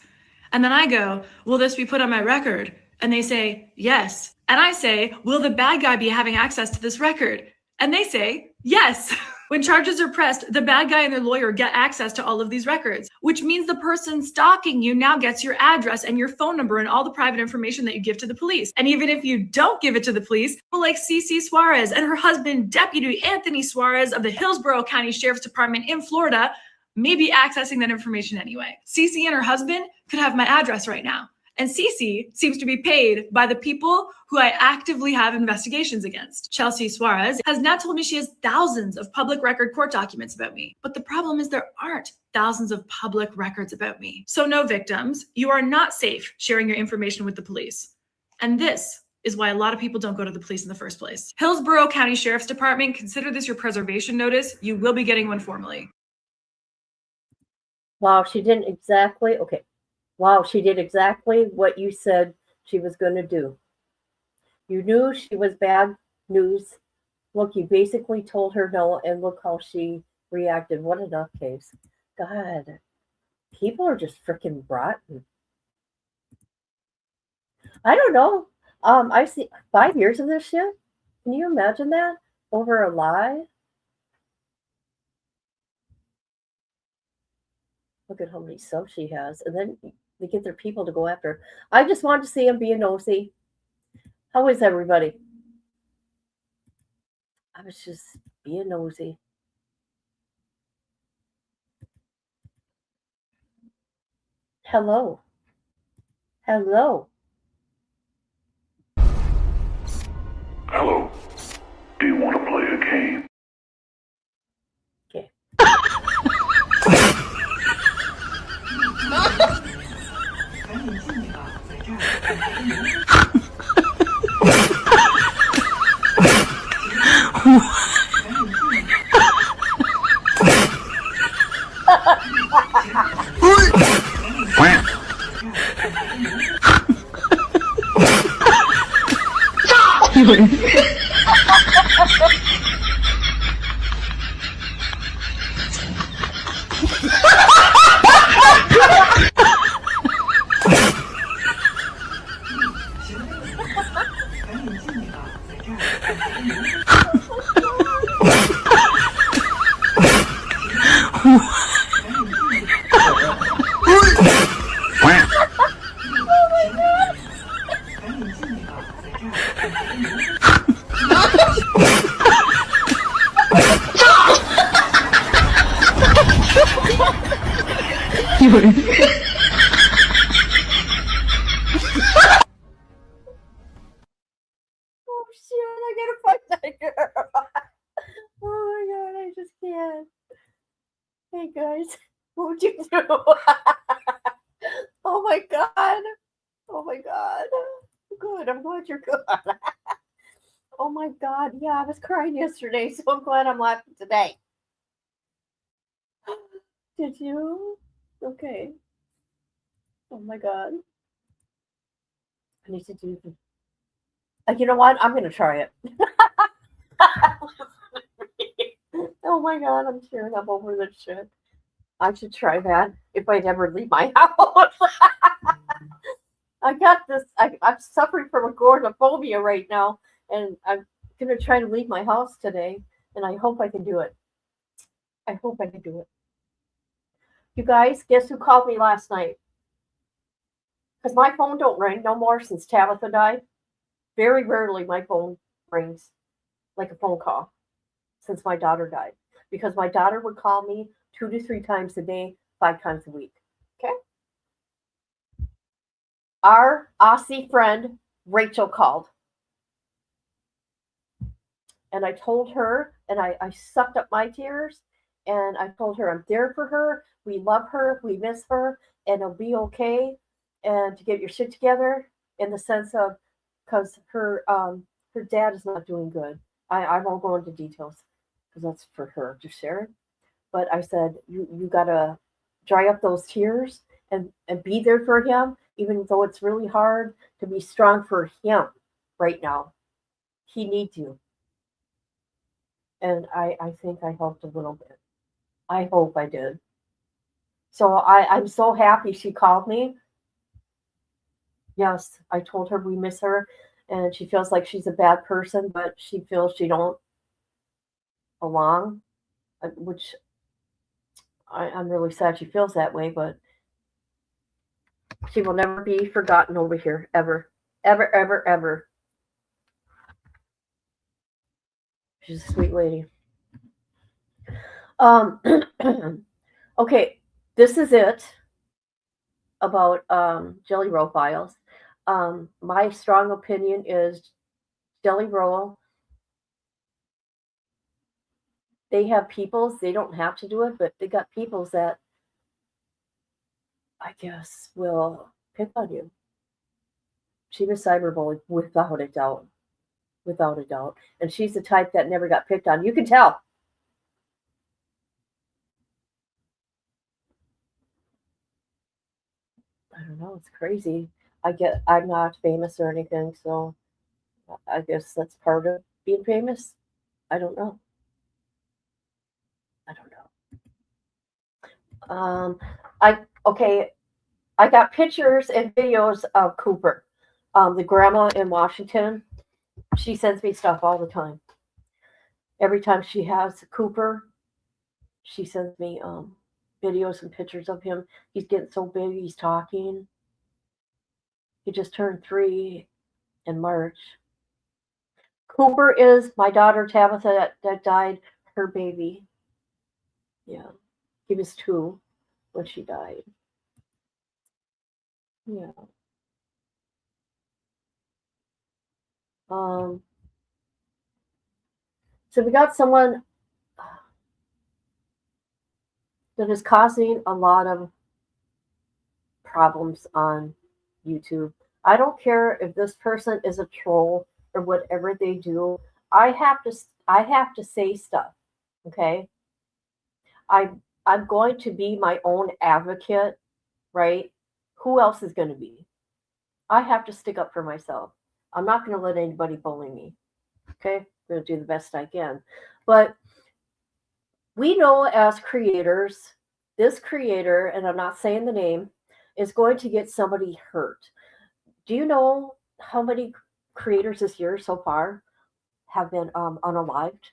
And then I go, will this be put on my record? And they say, yes. And I say, will the bad guy be having access to this record? And they say, yes. When charges are pressed, the bad guy and their lawyer get access to all of these records, which means the person stalking you now gets your address and your phone number and all the private information that you give to the police. And even if you don't give it to the police, people like CC Suarez and her husband, Deputy Anthony Suarez of the Hillsborough County Sheriff's Department in Florida, may be accessing that information anyway. CC and her husband could have my address right now. And Cece seems to be paid by the people who I actively have investigations against. Chelsea Suarez has now told me she has thousands of public record court documents about me. But the problem is there aren't thousands of public records about me. So no victims, you are not safe sharing your information with the police. And this is why a lot of people don't go to the police in the first place. Hillsborough County Sheriff's Department, consider this your preservation notice. You will be getting one formally. Wow, she didn't exactly, okay. Wow, she did exactly what you said she was going to do. You knew she was bad news. Look, you basically told her no, and look how she reacted. What a nutcase. God, people are just freaking rotten. I don't know. I've seen 5 years of this shit. Can you imagine that? Over a lie? Look at how many subs she has. And then they get their people to go after her. I just wanted to see him being nosy. How is everybody? I was just being nosy. Hello. Hello. Hello. Do you want to play a game? Okay. Oh shit, I gotta fight that girl. Oh my god, I just can't. Hey guys, what would you do? Oh my god. Oh my god. Good, I'm glad you're good. Oh my God. Yeah, I was crying yesterday, so I'm glad I'm laughing today. Did you? Okay. Oh my God. I need to do the. You know what? I'm going to try it. Oh my God, I'm tearing up over this shit. I should try that if I never leave my house. I got this. I'm suffering from agoraphobia right now, and I'm going to try to leave my house today, and I hope I can do it. I hope I can do it. You guys, guess who called me last night? Because my phone don't ring no more since Tabitha died. Very rarely my phone rings like a phone call since my daughter died. Because my daughter would call me 2 to 3 times a day, 5 times a week. Okay? Our Aussie friend, Rachel, called. And I told her, and I sucked up my tears, and I told her I'm there for her. We love her. We miss her. And it'll be okay. And to get your shit together in the sense of, because her dad is not doing good. I won't go into details because that's for her to share. But I said, you got to dry up those tears and be there for him, even though it's really hard to be strong for him right now. He needs you. And I think I helped a little bit. I hope I did. So I'm so happy she called me. Yes, I told her we miss her, and she feels like she's a bad person, but she feels she don't belong, which I'm really sad she feels that way, but she will never be forgotten over here, ever, ever, ever, ever. She's a sweet lady. Okay, this is it about Jelly Roll Files. My strong opinion is Jelly Roll. They have peoples. They don't have to do it, but they got peoples that I guess will pick on you. She was cyberbullied without a doubt. Without a doubt. And she's the type that never got picked on. You can tell. I don't know. It's crazy. I'm not famous or anything, so I guess that's part of being famous. I don't know. I don't know. I got pictures and videos of Cooper, the grandma in Washington. She sends me stuff all the time. Every time she has Cooper, she sends me videos and pictures of him. He's getting so big. He's talking. He just turned 3 in March. Cooper is my daughter Tabitha that died, her baby. Yeah, he was 2 when she died. Yeah. So we got someone that is causing a lot of problems on YouTube. I don't care if this person is a troll or whatever they do. I have to say stuff. Okay. I'm going to be my own advocate, right? Who else is going to be? I have to stick up for myself. I'm not going to let anybody bully me. Okay? I'm going to do the best I can. But we know as creators, this creator, and I'm not saying the name, is going to get somebody hurt. Do you know how many creators this year so far have been unalived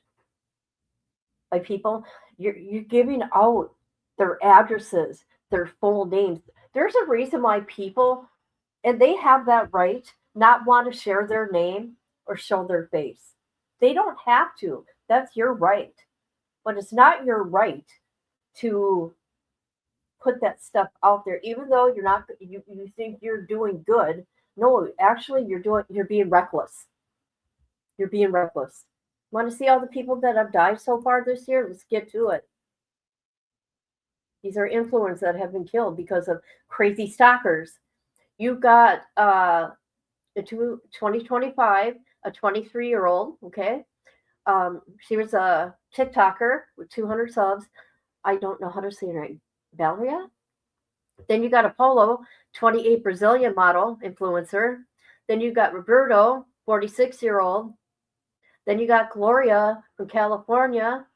by people? You're giving out their addresses, their full names. There's a reason why people, and they have that right, not want to share their name or show their face. They don't have to. That's your right. But it's not your right to put that stuff out there, even though you think you're doing good. No, actually you're being reckless. You're being reckless. Want to see all the people that have died so far this year? Let's get to it. These are influencers that have been killed because of crazy stalkers. You got in 2025 a 23-year-old, okay? She was a TikToker with 200 subs. I don't know how to say her name. Valeria? Then you got Apollo, 28 Brazilian model influencer. Then you got Roberto, 46-year-old. Then you got Gloria from California.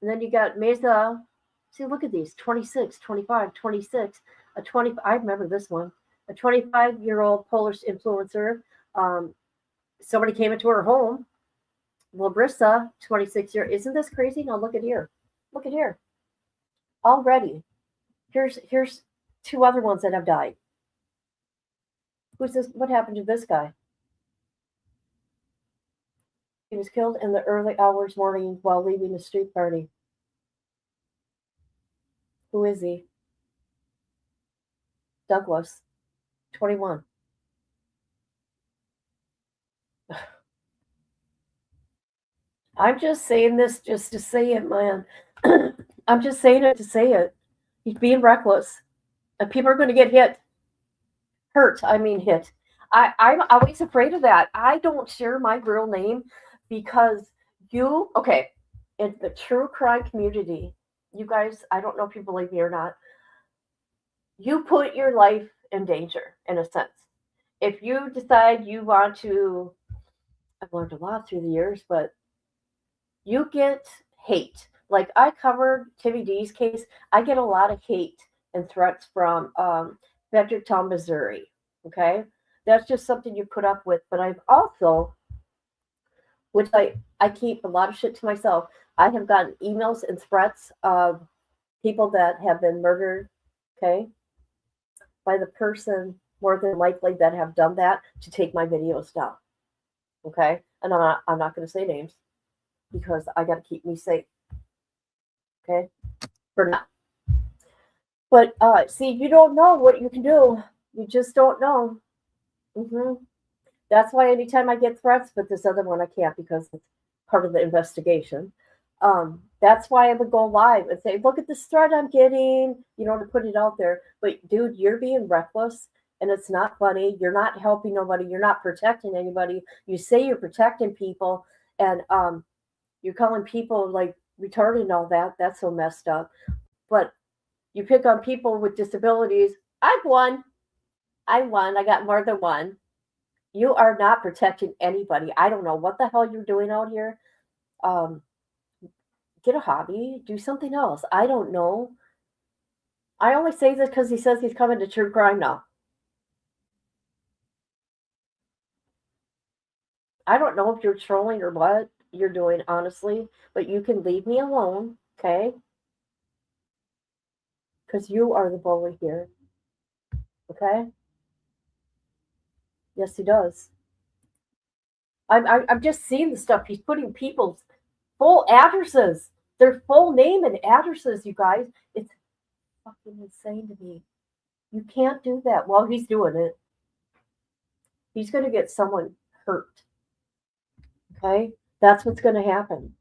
And then you got Mesa. See, look at these 26, 25, 26. I remember this one. A 25-year-old Polish influencer. Somebody came into her home. Labrissa, 26-year. Isn't this crazy? Now look at here. Look at here. Already. Here's two other ones that have died. Who's this? What happened to this guy? He was killed in the early hours morning while leaving a street party. Who is he? Douglas, 21. I'm just saying this just to say it, man. I'm just saying it to say it. He's being reckless. And people are going to get hit. Hurt. I'm always afraid of that. I don't share my real name because in the true crime community, you guys, I don't know if you believe me or not, you put your life in danger, in a sense. If you decide you want to, I've learned a lot through the years, but you get hate. Like I covered Timmy D's case. I get a lot of hate and threats from Fredericktown, Missouri. Okay? That's just something you put up with. But I've also, which I keep a lot of shit to myself, I have gotten emails and threats of people that have been murdered, okay, by the person more than likely that have done that to take my videos down. Okay? And I'm not going to say names because I got to keep me safe. Okay? For now. But see, you don't know what you can do. You just don't know. That's why anytime I get threats, but this other one I can't because it's part of the investigation. That's why I would go live and say, look at this threat I'm getting, to put it out there. But dude, you're being reckless and it's not funny. You're not helping nobody. You're not protecting anybody. You say you're protecting people and you're calling people like retarded and all that. That's so messed up. But you pick on people with disabilities. I've won. I won. I got more than one. You are not protecting anybody. I don't know what the hell you're doing out here. Get a hobby. Do something else. I don't know. I only say this because he says he's coming to true crime now. I don't know if you're trolling or what you're doing, honestly, but you can leave me alone, okay? Because you are the bully here, okay? Yes, he does. I'm just seeing the stuff. He's putting people's full addresses, their full name and addresses, you guys. It's fucking insane to me. You can't do that. Well, he's doing it. He's going to get someone hurt. Okay? That's what's going to happen.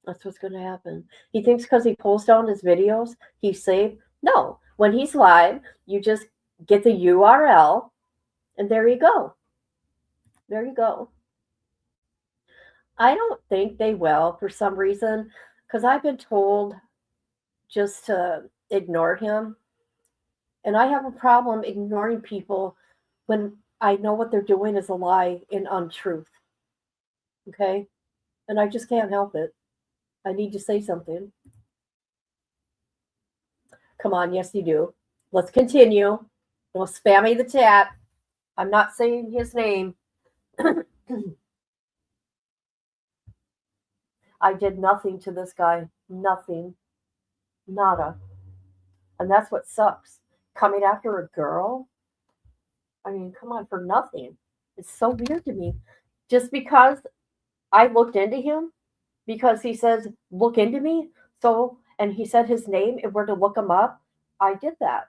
That's what's going to happen. He thinks because he pulls down his videos, he's safe. No. When he's live, you just get the URL, and there you go. There you go. I don't think they will for some reason, because I've been told just to ignore him. And I have a problem ignoring people when I know what they're doing is a lie and untruth. Okay? And I just can't help it. I need to say something. Come on, yes, you do. Let's continue. Well, spammy the chat. I'm not saying his name. I did nothing to this guy. Nothing. Nada. And that's what sucks. Coming after a girl? I mean, come on, for nothing. It's so weird to me. Just because I looked into him, because he says, look into me. So, and he said his name, and we're to look him up. I did that.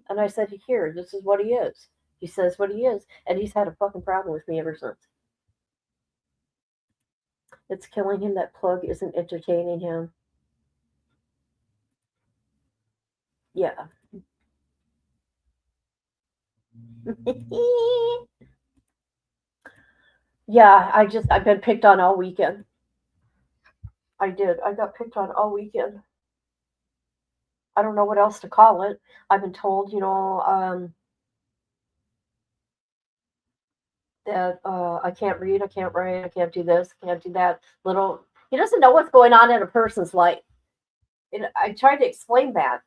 And I said, here, this is what he is. He says what he is. And he's had a fucking problem with me ever since. It's killing him that plug isn't entertaining him. Yeah. Yeah, I've been picked on all weekend. I did. I got picked on all weekend. I don't know what else to call it. I've been told, that I can't read, I can't write, I can't do this, I can't do that. He doesn't know what's going on in a person's life. And I tried to explain that.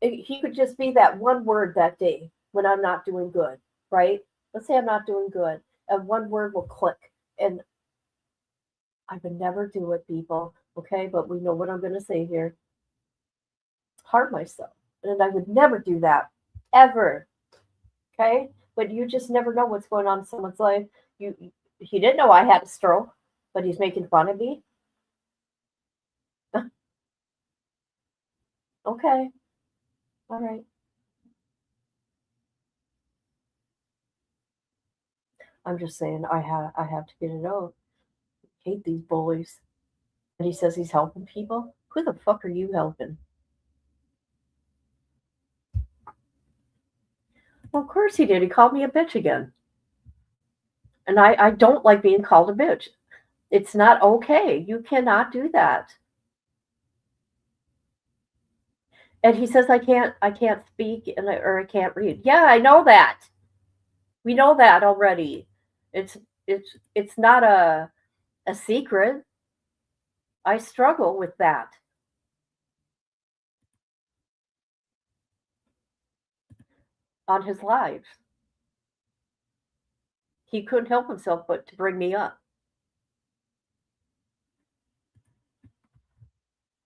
He could just be that one word that day when I'm not doing good, right? Let's say I'm not doing good, and one word will click, and I would never do it, people. Okay, but we know what I'm going to say here. Harm myself, and I would never do that, ever. Okay, but you just never know what's going on in someone's life. He didn't know I had a stroke, but he's making fun of me. Okay, all right. I'm just saying I have to get it out. I hate these bullies. And he says he's helping people. Who the fuck are you helping? Well, of course he did. He called me a bitch again. And I don't like being called a bitch. It's not okay. You cannot do that. And he says I can't speak or I can't read. Yeah, I know that. We know that already. It's not a secret. I struggle with that. On his lives. He couldn't help himself but to bring me up.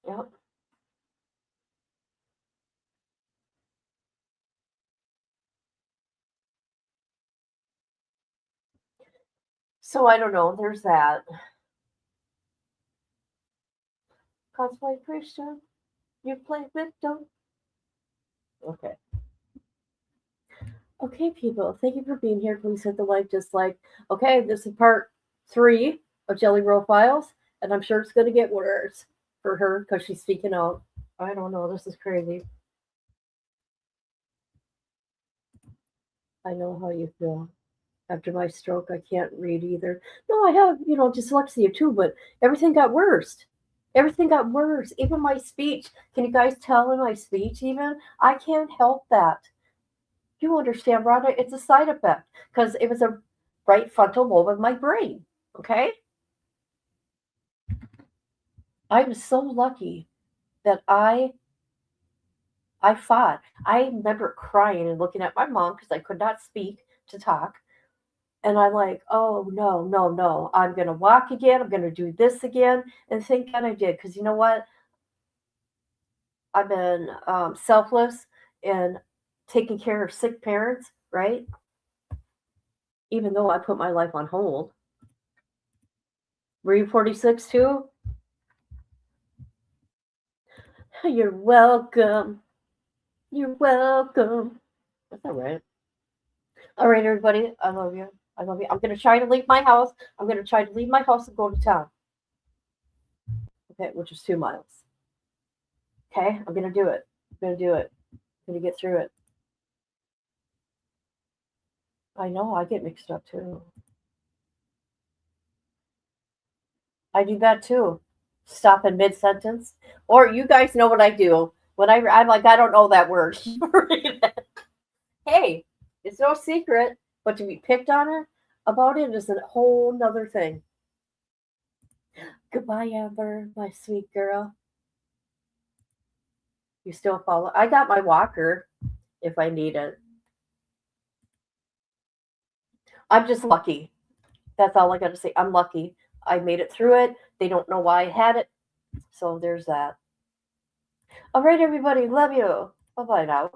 Yep. So I don't know. There's that. Cosplay Christian, you play victim. Okay. Okay, people. Thank you for being here. Please hit the like, dislike. Okay, this is part 3 of Jelly Roll Files, and I'm sure it's going to get worse for her because she's speaking out. I don't know. This is crazy. I know how you feel. After my stroke, I can't read either. No, I have, dyslexia too, but everything got worse. Everything got worse. Even my speech. Can you guys tell in my speech even? I can't help that. You understand, Rhonda? It's a side effect because it was a right frontal lobe of my brain. Okay? I was so lucky that I fought. I remember crying and looking at my mom because I could not speak to talk. And I'm like, oh, no, no, no. I'm going to walk again. I'm going to do this again. And thank God I did. Because you know what? I've been selfless and taking care of sick parents, right? Even though I put my life on hold. Were you 46 too? You're welcome. You're welcome. That's all right. All right, everybody. I love you. I love you. I'm going to try to leave my house. I'm going to try to leave my house and go to town. Okay, which is 2 miles. Okay, I'm going to do it. I'm going to do it. I'm going to get through it. I know, I get mixed up too. I do that too. Stop in mid-sentence. Or you guys know what I do. When I'm like, I don't know that word. Hey, it's no secret. But to be picked on it about it is a whole nother thing. Goodbye, Amber, my sweet girl. You still follow? I got my walker if I need it. I'm just lucky. That's all I got to say. I'm lucky. I made it through it. They don't know why I had it. So there's that. All right, everybody. Love you. Bye-bye now.